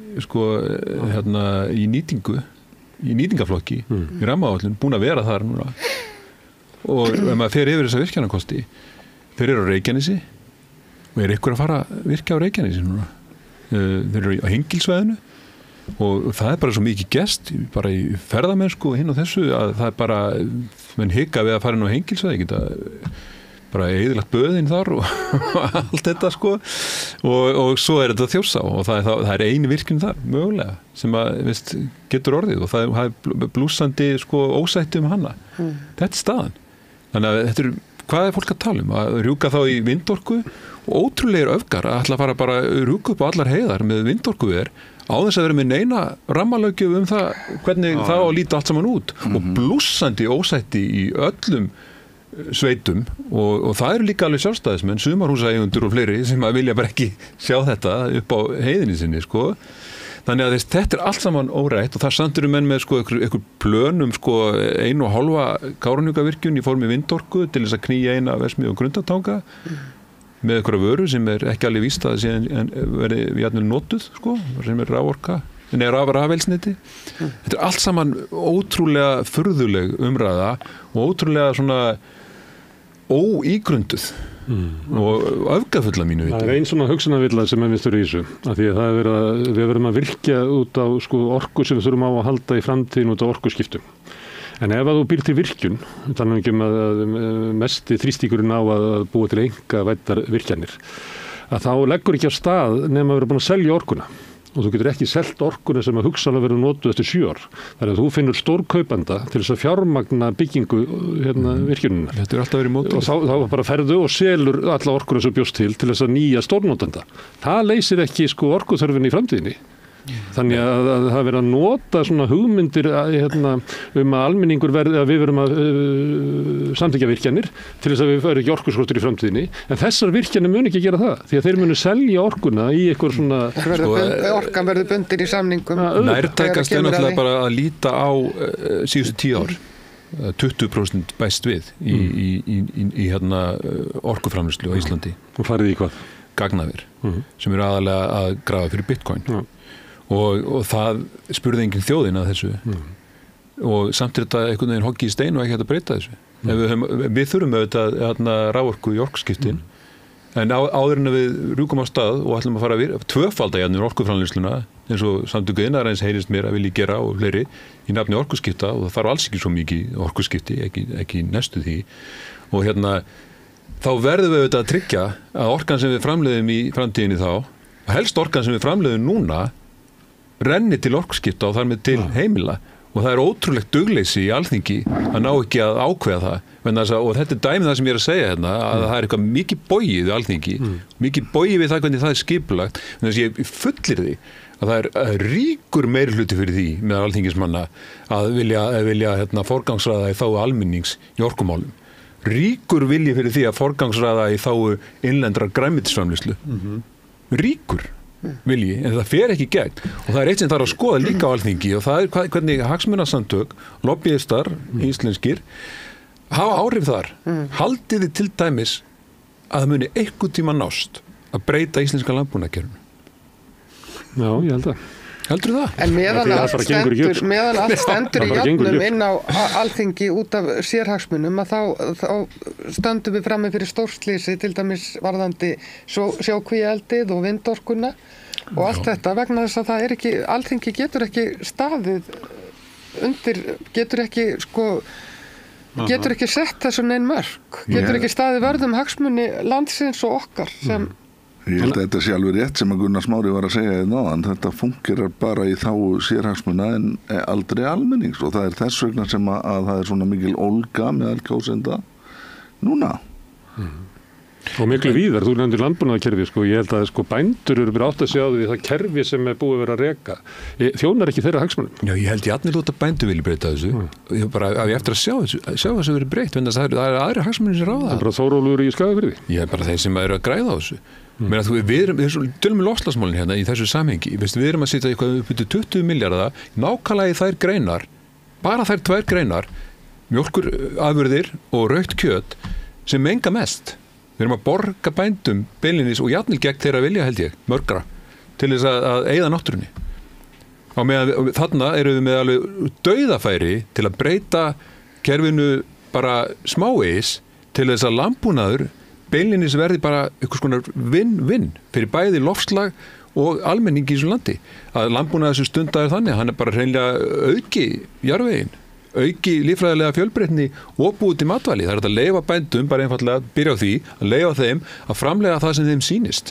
nýtingaflokki í rammaáætlun, búin að vera þar núna og ef maður fer yfir þessa virkjanakosti þeir eru á Reykjanesi og ykkur að fara að virkja á Reykjanesi núna þeir eru á Hengilssvæðinu og það bara svo mikið gest bara í ferðamennsku og hinn og þessu að það bara, menn hika við að fara inn á Hengilssvæði, geta bara eyðilagt böðin þar og allt þetta og svo þetta Þjórsá og það er ein virkjun þar, mögulega, sem að getur orðið og það er blúsandi ósætti hana. Þetta er staðan. Þannig að þetta hvað er fólk að tala að rjúka þá í vindorku og ótrúlegir öfgar að ætla að fara bara að rjúka upp á allar heiðar með vindorku á þess að vera með neina rammalöggjöf það hvernig það á að líta allt saman út og blússandi ósætti í öllum sveitum og það eru líka alveg sjálfstæðismenn, sumarhúsaeigundur og fleiri sem að vilja bara ekki sjá þetta upp á heiðinni sinni Þannig að þetta er allt saman órætt og það standur menn með einhver plönum 1,5 Kárahnjúkavirkjun í formi vindorku til þess að knýja eina verksmiðju og Grundartanga með einhverja vöru sem er ekki alveg víst að verði jafnvel notuð sem er raforka, rafelsniti. Þetta er allt saman ótrúlega furðuleg umræða og ótrúlega svona óígrunduð og öfgafulla mínu viti. Það er ein svona hugsunarvilla sem er vinstur í þessu af því að við verðum að virkja út á orku sem við þurfum á að halda í framtíðin út á orkuskiptum. En ef að þú býr til virkjun, þannig ekki að mesti þrýstíkurinn á að búa til einkavæddar virkjanir, að þá leggur ekki á stað nema að vera búin að selja orkuna. Og þú getur ekki selt orkuna sem að hugsanlega verður notuð eftir 7 ár. Þannig að þú finnur stórkaupanda til þess að fjármagna byggingu virkjuninnar. Þetta er alltaf verið mótið. Og þá bara ferðu og selur alla orkuna sem bjóst til þess að nýja stórnotanda. Það leysir ekki orkuþörfin í framtíðinni. Þannig að það verður að nota svona hugmyndir að almenningur að við verum að samþykkja virkjanir til þess að við verðum ekki orkuskortur í framtíðinni en þessar virkjanir mun ekki gera það því að þeir munu selja orkuna í eitthvað svona orkan verður bundin í samningum nærtækast er náttúrulega bara að líta á síðustu 10 ár 20% bæst við í orkuframleiðslu á Íslandi og farið í hvað? Gagnaver sem eru aðalega að grafa fyrir Bitcoin og það spurði enginn þjóðin að þessu og samt er þetta einhvern veginn hoggi í stein og ekki hægt að breyta þessu við þurfum auðvitað raforku í orkuskiptin En áður en við rjúkum á stað og ætlum að fara að tvöfalda jafnir orkuframleiðsluna eins og Samtök iðnaðarins heyrist mér að vilja gera og fleiri í nafni orkuskipta og það þarf alls ekki svo mikið orkuskipti, ekki næstu því og þá verðum við auðvitað að tryggja að orkan sem við framleiðum í framtíðinni þá og helst orkan sem við framleiðum núna renni til orkuskipta og þar með til heimila og það ótrúlegt dugleysi í Alþingi að ná ekki að ákveða það og þetta dæmið það sem ég að segja að það eitthvað mikið bogið við Alþingi mikið bogið við það hvernig það skipulagt þannig að ég fullir því að það ríkur meirihluti fyrir því með alþingismanna að vilja forgangsraða í þágu almennings í orkumálum ríkur vilji fyrir því að forgangsraða í þágu innlendrar grænmetisframleiðslu ríkur vilji, en það fer ekki gegn og það eitt sem þarf að skoða líka á Alþingi og það hvernig hagsmunasamtök lobbyistar, íslenskir hafa áhrif þar haldið þið til dæmis að það muni einhvern tíma nást að breyta íslenska landbúnaðarkerfinu? Já, ég held að Heldur það? En meðan allt stendur í járnum inn á Alþingi út af sérhagsmunum að þá stöndum við frammi fyrir stórslýsi til dæmis varðandi sjókvíaeldið og vindorkuna og allt þetta vegna þess að það ekki, Alþingi getur ekki staðið undir, getur ekki sett þessu neinn mörk, getur ekki staðið vörðum hagsmuni landsins og okkar sem Ég held að þetta sé alveg rétt sem að Gunnar Smári var að segja en þetta fungerar bara í þá sérhagsmuna en aldrei almennings og það þess vegna sem að það svona mikil ólga meðal kjósenda núna. Og miklu víðar, þú nefndir landbúnaðarkerfi ég held að bændur eru verið átt að sjá því það kerfi sem búið að vera að reka þjónar ekki þeirra hagsmunum. Já, ég held ég allir út að bændur vilja breyta þessu ég bara að ég eftir að sjá þessu verið breytt en það eru aðri hagsmunir sem ráða. Það bara Þórólfur í Skagafirði. Ég bara þeir sem eru að græða á þessu. Við tölum við loftslagsmálin hérna í þessu samhengi. Við erum að setja eitthvað upp til 20 milljarða nákvæmlega í þær greinar, bara þær 2 greinar, mjólkurafurðir og rautt kjöt sem menga mest. Við erum að borga bændum beinlínis og jafnvel gegn þeirra vilja held ég, mörgra, til þess að eyða náttúrunni. Á meðan þarna eru við með alveg dauðafæri til að breyta kerfinu bara smávegis til þess að landbúnaður beinlínis verði bara eitthvað svona vinn fyrir bæði loftslag og almenningi í þessu landi. Að landbúnaður sem stundaður þannig, hann bara hreinlega auki jarðveginn, auki líffræðilega fjölbreytni og búið til matvæli. Það að leyfa bændum, bara einfaldlega byrja á því, að leyfa þeim að framlega það sem þeim sýnist.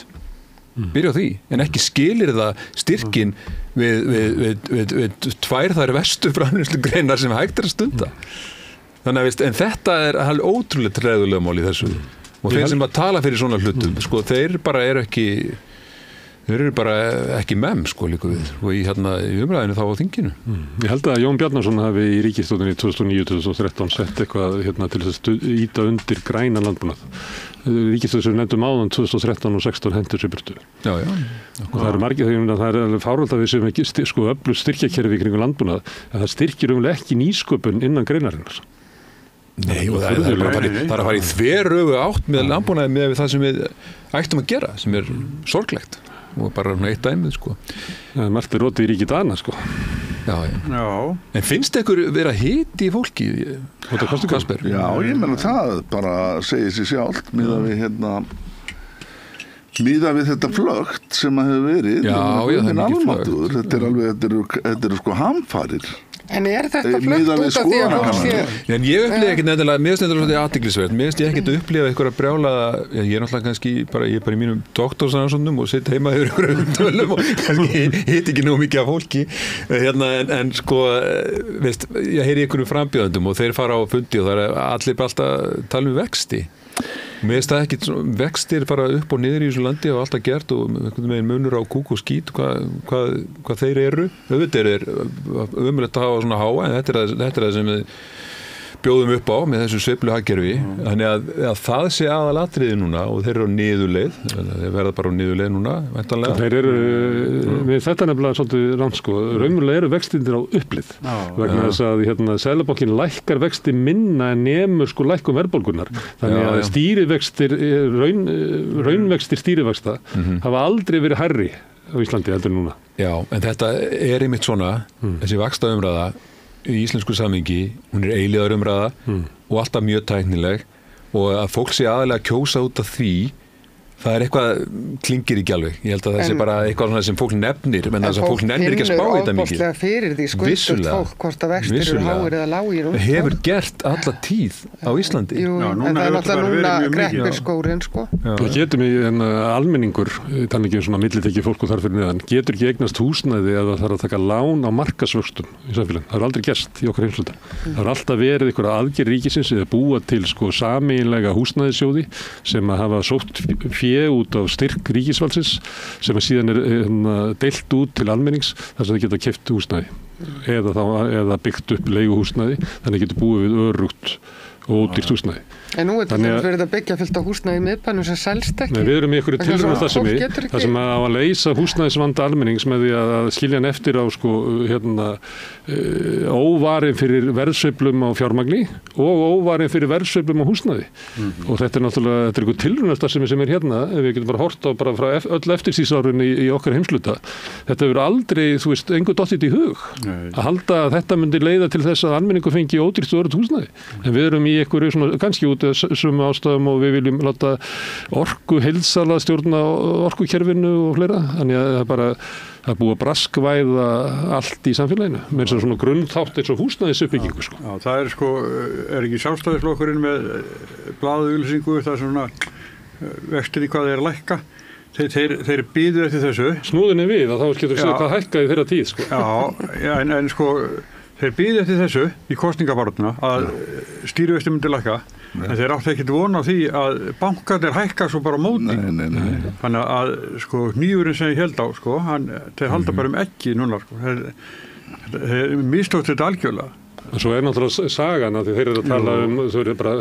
Byrja á því, en ekki skilir það styrkin við 2 þær verstu framleiðslugreinar sem hægt að stunda. Þannig að en þetta alveg ótrúlega tregðulega mál í þessu. Og þeir sem að tala fyrir svona hlutum, þeir eru bara ekki mem, líka við, og í umræðinu þá á þinginu. Ég held að Jón Bjarnason hafi í ríkisstjórninni 2009-2013 sett eitthvað til þess að ýta undir grænan landbúnað. Ríkisstjórnin sem nefndum áðan 2013 og 16 hendur sér burtu. Já. Og það eru margir það alveg fárvöld að við sem ekki öflug styrkjakerfi kring landbúnað, að það styrkir ekki nýsköpun innan greinarinnar. Nei, og það er að fara í þveröfu átt með landbúnaði með það sem við ættum að gera, sem sorglegt og bara eitt dæmið, Margt rótið í ríki Dana, Já. En finnst ykkur vera hiti í fólki? Kasper? Já, ég meina það bara segir sér sjálft miðað við þetta flögt sem að hefur verið. Já, það er mikið flögt. Þetta eru hamfarir. En þetta flögt út af því að fólk sé? En ég upplifa ekki nefnilega, mér finnst þetta svolítið athyglisvert, mér finnst ég ekkert að upplifa eitthvað brjálaða, ég er náttúrulega kannski ég er bara í mínum doktorsrannsóknum og sitt heima yfir einhverjum tölum og kannski hitt ekki nú mikið af fólki, en veist, ég heyri einhverjum frambjóðendum og þeir fara á fundi og það er allir bara alltaf tala um vexti. Mér finnst það ekki, vextir fara upp og niður í þessu landi og alltaf gert og einhvern veginn munur á kúk og skít hvað þeir eru. Auðvitað er ömurlegt að hafa svona háa en þetta er það sem við bjóðum upp á með þessu sveiflu hagkerfi. Þannig að það sé aðalatriði núna og þeir eru á niðurleið, þeir verða bara á niðurleið núna, væntanlega. Þeir eru, við þetta nefnilega svolítið rann raunverulega eru vextindir á upplið. Vegna þess að Seðlabankinn lækkar vexti minna en nemur lækkun verðbólgunnar. Þannig að stýrivextir, raunvextir stýrivexta hafa aldrei verið hærri á Íslandi heldur núna. Já, en þetta er einmitt svona, þessi vaxtaumræða í íslensku samhengi, hún er eilíðar umræða og alltaf mjög tæknileg og að fólk sé aðalega kjósa út af því Það eitthvað klingir ekki alveg. Ég held að það sé bara eitthvað svona sem fólk nefnir, menn þess að fólk nefnir ekki að spá þetta mikið. En fólk finnur ofboðslega fyrir því skuldut fólk, hvort að vextir eru háir eða lágir. Hefur gert alla tíð á Íslandi. Jú, en það er náttúrulega núna greppir skórin, sko. Það getur mig almenningur, þannig ekki svona millitekki fólk og þar fyrir neðan, getur ekki eignast húsnæði eða það þarf að taka lán á markaðsvöxtum í samfélaginu. Það er aldrei gerst í okkar heimshluta. Það er alltaf verið einhverja aðgerð ríkisins eða búa til sko sameiginlega húsnæðissjóði sem að hafa sótt fé út á styrk ríkisvaldsins sem að síðan er deilt út til almennings þar sem það geta keypt húsnæði eða byggt upp leiguhúsnæði þannig getur búið við örugt og ódýrt húsnæði. En nú er þetta verið að byggja fullt á húsnæði í miðbænum sem selst ekki. Nei, við erum í einhverju tilraunastarfsemi þar sem að leysa húsnæðisvanda almennings með því að skilja hann eftir á sko óvarin fyrir verðsveiflum á fjármagni og óvarin fyrir verðsveiflum á húsnæði. Og þetta er náttúrulega einhverju tilraunastarfsemi sem er hérna, við getum bara hort á bara frá öll eftirstríðsárin í okkar heimshluta. Þetta hefur aldrei, þú veist, engu dottið í hug að halda að þetta myndi leiða til þess að almenningu fengi ódýrt og örugt húsnæði. En við erum í einhverju svona kannski út af sömu ástæðum og við viljum láta orku heildsala stjórna orkukerfinu og fleira. Þannig að það er búið að braskvæða allt í samfélaginu með svona grunnþátt eins og húsnæðisuppbyggingu. Sko. Já, það er ekki Sjálfstæðisflokkurinn með blaðauglýsingu það svona vextir í hvað þeir lækka. Þeir býðu eftir þessu. Snúðinni við að þá getur við séð hvað hækkaði þeirra tíð. Sko. Já, en sko þeir býðu eftir þessu í kosningabarátuna að stýrivextir myndi lækka en þeir áttu ekkert von á því að bankarnir hækka svo bara á móti. Nei. Þannig að sko hnífurinn sem ég held á sko, þeir halda bara ekki núna sko. Þeir mistótt þetta algjörlega. Svo er náttúrulega sagan að þeir eru að tala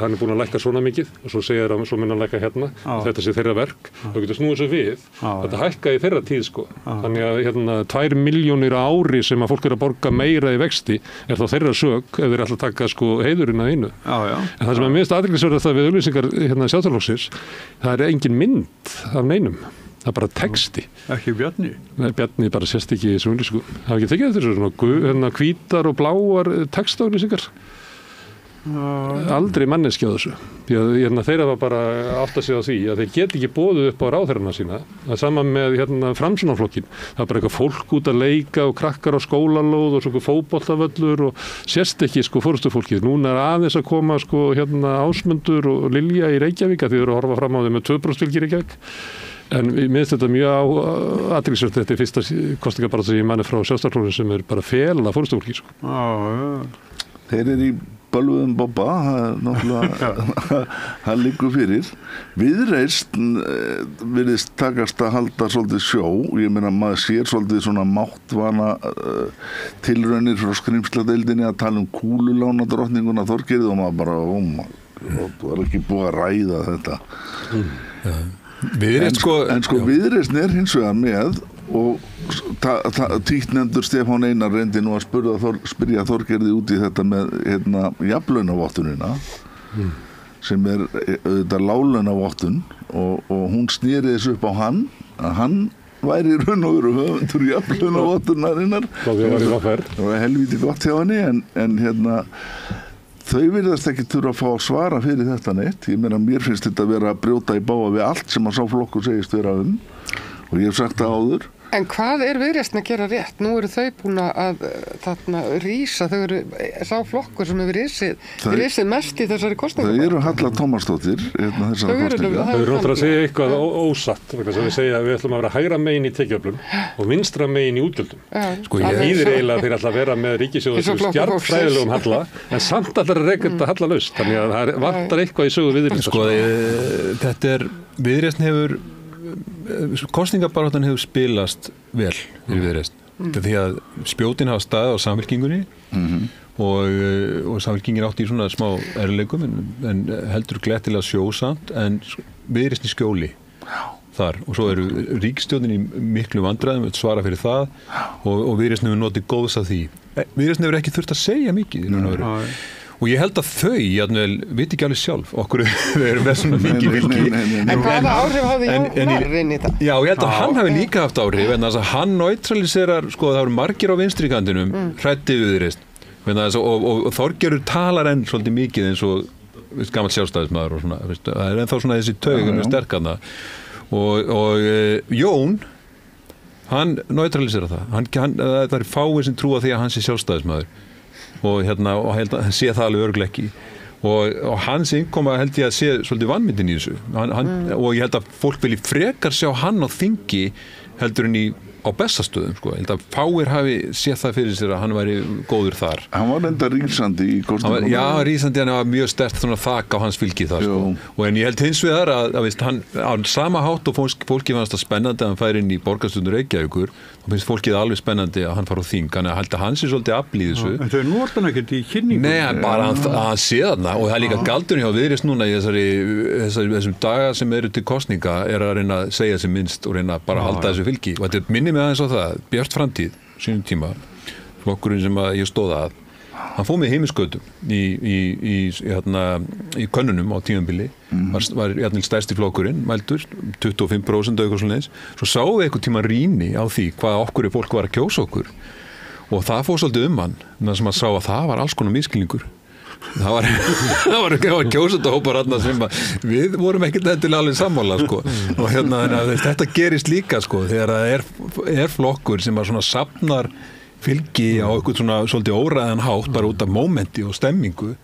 hann er búin að lækka svona mikið og svo segir hann, svo mun hann lækka hérna og þetta sé þeirra verk og getur snúið svo við þetta hækka í þeirra tíð sko þannig að 2 milljónir á ári sem að fólk er að borga meira í vexti er þá þeirra sök ef þeir ætla að taka sko heiðurinn að einu en það sem er mest athyglisverð það við auglýsingar Sjálfstæðisflokksins það er engin mynd af neinum það er bara texti. Ekki Bjarni? Nei, Bjarni bara sést ekki í þessu auglýsingu. Það hafa ekki tekið eftir þessu svona hvítar og bláar textauglýsingar. Aldrei manneski á þessu. Því að þeir hafa bara átt að segja á því að þeir get ekki boðið upp á ráðherrana sína. Það er sama með Framsóknarflokkinn. Það er bara eitthvað fólk út að leika og krakkar á skólalóð og svona fótboltavöllur og sést ekki sko forystufólkið. Núna er aðeins að koma sko Ásmundur og Lilja í Reykjavík að þið eru að horfa fram á þeim með 2% fylgi í Reykjavík. En við minnst þetta mjög athyglisvert þetta er fyrsta kosningabarátta sem ég manni frá Sjálfstæðisflokknum sem er bara fela forystufólki sko. Þeir eru í bölvuðum bobba, það er náttúrulega það liggur fyrir. Viðreisn virðist takast að halda svolítið sjó, ég meina maður sér svolítið svona máttvana tilraunir frá skrimsladeildinni að tala um kúlulánadrottninguna Þorgerið og maður bara, það er ekki búið að ræða þetta. En sko Viðreisn er hins vegar með og títtnefndur Stefán Einar reyndi nú að spyrja Þorgerði út í þetta með jafnlaunavottunina sem er auðvitað láglaunavottun og hún sneri þessu upp á hann að hann væri raun og veru höfundur jafnlaunavottunarinnar það var helvíti gott hjá henni en þau virðast ekki þurfa að fá að svara fyrir þetta neitt. Ég meina, mér finnst þetta að vera að brjóta í bága við allt sem að sá flokkur segist vera og ég hef sagt það áður. En hvað er Viðreisn að gera rétt? Nú eru þau búin að rísa, þau eru sá flokkur sem hefur risið mest í þessari kosningu. Þau eru Halla Tómasdóttir þessari kosninga. Þau eru náttúrulega að segja eitthvað ósatt, vegna sem við segja að við ætlum að vera hægra megin í tekjuöflun og vinstra megin í útgjöldum. Sko ég þýðir eiginlega þeir ætla að vera með ríkissjóðu stjarnfræðilegum halla, en samt allar er reynd að hallalaust, þannig að það vantar eitthvað í sögu Viðreisn. Sko þetta er Viðreisn hefur kosningabaráttan hefur spilast vel í Viðreisn því að spjótin hafa staðið á Samfylkingunni og Samfylkingin átti í svona smá erfiðleikum en heldur glettilega sjósamt en Viðreisn í skjóli þar og svo eru ríkisstjórnin í miklu vandræðum svara fyrir það og Viðreisn hefur notið góðs af því. Viðreisn hefur ekki þurft að segja mikið og ég held að þau veit ekki alveg sjálf okkur við erum með svona mikið fylgi en hvaða áhrif hafði Jón inn í þetta? Já, ég held að hann hafi líka haft áhrif en þess að hann neutraliserar sko það eru margir á vinstri kantinum hræddi Viðreisn og Þorgerður talar enn svolítið mikið eins og gamall sjálfstæðismaður og svona það er ennþá svona þessi taug sterkana og Jón hann neutralisera það það er fáið sem trúa því að hann sé sjálfstæðismaður og held að hann sé það alveg örugglega ekki og hans innkoma held ég að sé svolítið vanmyndin í þessu og ég held að fólk vilji frekar sjá hann á þingi heldur en á Bessastöðum sko. Ég held að fáir hafi séð það fyrir sér að hann væri góður þar. Hann var enda rísandi í kosningum. Já, rísandi, hann var mjög sterkt þak á hans fylgi þar sko. Og en ég held hins vegar að hann á sama hátt og fólki fannst það spennandi að hann færi inn í borgarstjórn Reykjavíkur og finnst fólkið alveg spennandi að hann fari á þing. Þannig að held að hans er svolítið afl í þessu. En þau nota hann ekkert í kynningu? Nei, bara að hann sé þarna og það er líka galdurinn hjá Viðreisn núna í þessum daga sem eru til kosninga er að reyna að segja sem minnst og reyna bara að halda þessu fylgi. Og þetta minni mig aðeins á það, Björt framtíð sínum tíma, flokkurinn sem að ég stóð að hann fóð með heimisgautum í könnunum á tímabili var jafnvel stærsti flokkurinn mældur, 25% eitthvað svoleiðis. Svo sáum við eitthvað tíma rýni á því hvað okkur fólk var að kjósa okkur og það fóð svolítið um hann sem að sá að það var alls konar miskilningur. Það var kjósendahópar sem við vorum ekkert endilega alveg sammála sko. Og þetta gerist líka sko, þegar það er flokkur sem að svona safnar fylgi á eitthvað svona svolítið óræðan hátt bara út af mómenti og stemmingu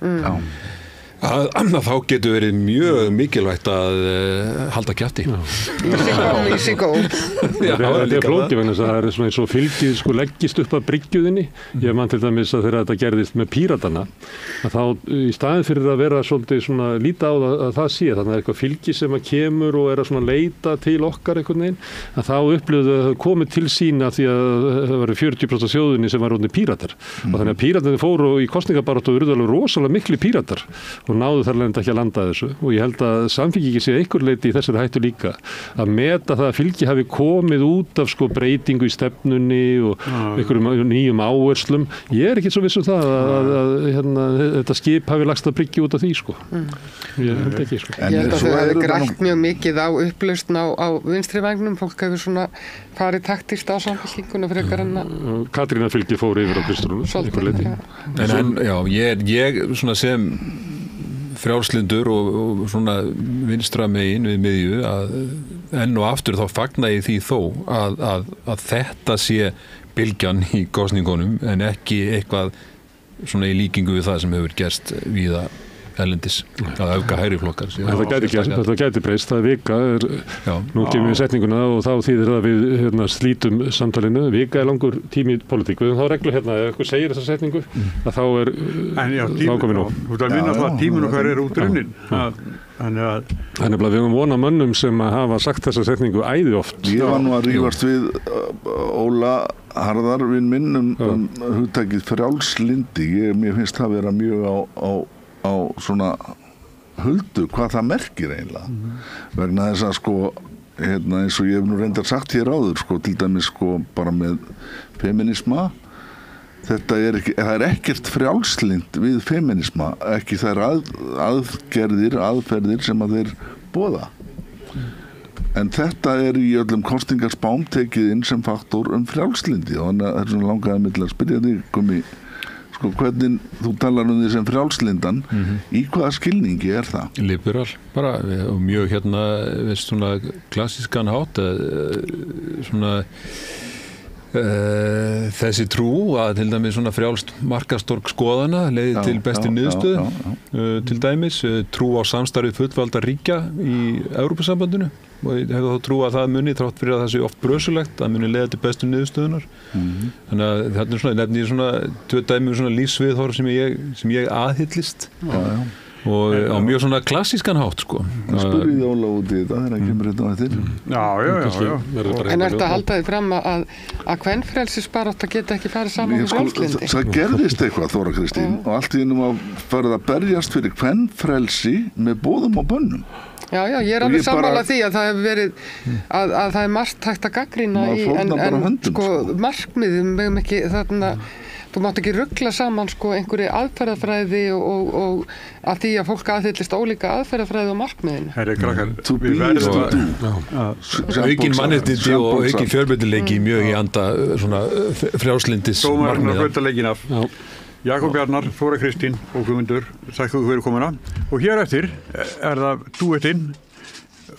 þá getur verið mjög mikilvægt að halda kjafti. Easy go. Það er flókið vegna þess að það er svona eins og fylgið sko leggist upp að bryggjuðinni. Ég man til dæmis að þegar þetta gerðist með Píratana að þá í staðinn fyrir að vera svolítið svona líta á að það sé þannig að eitthvað fylgi sem að kemur og er að svona leita til okkar einhvern veginn að þá upplifðu að það komið til sína því að það var 40% af þjóðinni sem var orðnir Píratar og þannig að Píratarnir fóru í kosningabaráttu og urðu alveg rosalega miklu Píratar og náðu þar lenda ekki að landa þessu og ég held að Samfylkingin sé einhver leyti í þessari hættu líka að meta það að fylgi hafi komið út af sko breytingu í stefnunni og einhverjum nýjum áherslum. Ég er ekki svo viss um það að þetta skip hafi lagst að bryggja út af því sko. Ég held ekki sko. Ég held að þau hafi grætt mjög mikið á upplausn á vinstri vægnum, fólk hefur svona farið taktist á Samfylkinguna frekar en að Katrína fylgi fór yfir á Kristrúnu einhver leyti. En já, ég svona sem frjálslyndur og svona vinstra megin við miðju að enn og aftur þá fagna ég því þó að þetta sé bylgjan í kosningunum en ekki eitthvað svona í líkingu við það sem hefur gerst víða erlendis að auka hægri flokkar. Þetta gæti breyst, það er vika nú gefum við setninguna og þá þýðir það við slítum samtalinu, vika er langur tími í politík, við höfum þá reglu ef eitthvað segir þessa setningu að þá er komið nóg. Þú veist að minna það að tíminn okkar er út runnin Þannig að við höfum vonað mönnum sem að hafa sagt þessa setningu æði oft. Ég var nú að rífast við Óla Harðar vin minn um hugtakið frjálslyndi, mér finnst það vera mjög á svona huldu hvað það merkir eiginlega vegna þess að sko eins og ég hef nú reyndar sagt hér áður sko til dæmis sko bara með feminisma það er ekkert frjálslynd við feminisma ekki þær aðferðir sem að þeir boða en þetta er í öllum kosningarspám tekið inn sem faktor frjálslyndi og þannig að það er svona langaði mitt að spyrja þig Gummi sko hvernig þú talar því sem frjálslyndan í hvaða skilningi er það? Liberal, bara og mjög veist svona klassískan hátt svona þessi trú að til dæmis svona frjálst markastorg skoðana leiði til bestu niðurstöðu til dæmis trú á samstarfið fullvalda ríkja í Evrópusambandinu og ég hefði þá trú að það muni þrátt fyrir að það sé oft brösulegt að muni leiða til bestu niðurstöðunar þannig að þetta er svona nefnir svona tvö dæmi svona lífsviðhorf sem ég aðhyllist og á mjög svona klassískan hátt sko. Spurði Óla út í þetta þegar kemur þetta á eftir. Já. En ertu að halda þig fram að kvenfrelsisbarátta geta ekki farið saman með frjálslyndi? Það gerðist eitthvað Þóra Kristín og allt í einum að farið að berjast fyrir kvenfrelsi með boðum og bönnum. Já, ég er alveg sammála því að það hefur verið að það er margt hægt að gagnrýna í en sko markmiðum megum ekki þarna þú mátt ekki rugla saman sko einhverju aðferðafræði og að því að fólk aðhyllist ólíka aðferðafræði og markmiðinu. Herri krakkar, við verðum aukin mannréttindi og aukin fjölbreytileiki mjög í anda svona frjálslyndis markmiða. Dómarinn að flöta leikinn af. Jakob Bjarnar, Þóra Kristín og Guðmundur, þakka ykkur fyrir komuna. Og hér eftir er það duettinn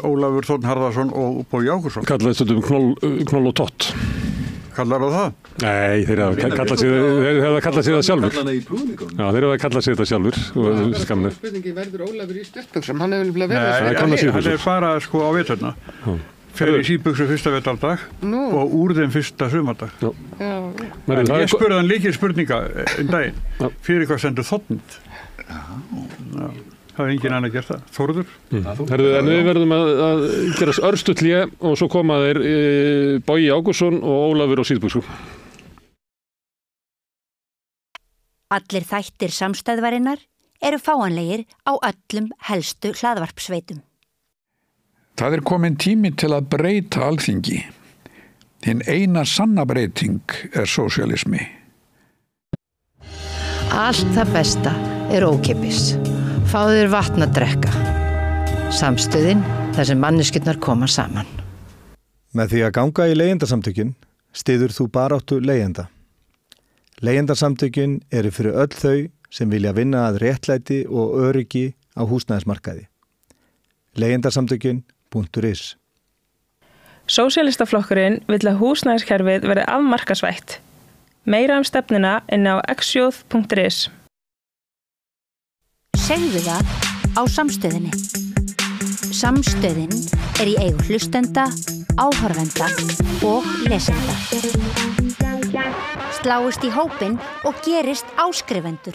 Ólafur Þórn Harðarsson og Bogi Ágústsson. Kallaði stundum knoll og tott. Kallar það? Nei, þeir hafa kallað sig það sjálfur. Já, þeir hafa kallað sig þetta sjálfur. Spurningi, verður Ólafur í styrtbuxum? Hann hefur vel verið Nei, hann bara sko á veturna. Fer í síðbuxum fyrsta vetardag og úr þeim fyrsta sumardag. En ég spurði hann líkið spurninga daginn. Fyrir hvað stendur þotnd? Það engin annar gert það. Þórður? En við verðum að gera örstutt hlé og svo koma þeir Bogi Ágústsson og Ólafur á síðbuxum. Allir þættir Samstæðvarinnar eru fáanlegir á öllum helstu hlaðvarpsveitum. Það komin tími til að breyta Alþingi. Hinn eina sanna breyting sósíalismi. Allt það besta ókeypis. Fáðu þér vatn að drekka. Samstöðin þar sem manneskjurnar koma saman. Með því að ganga í leigjendasamtökin styður þú baráttu leigjenda. Leigjendasamtökin eru fyrir öll þau sem vilja vinna að réttlæti og öryggi á húsnæðismarkaði. Leigjendasamtökin.is. Sósíalistaflokkurinn vill að húsnæðiskerfið verði afmarkasvætt. Meira stefnuna inn á exjóð.is. Segðu það á Samstöðinni. Samstöðin í eigu hlustenda, áhorfenda og lesenda. Sláist í hópinn og gerist áskrifendur.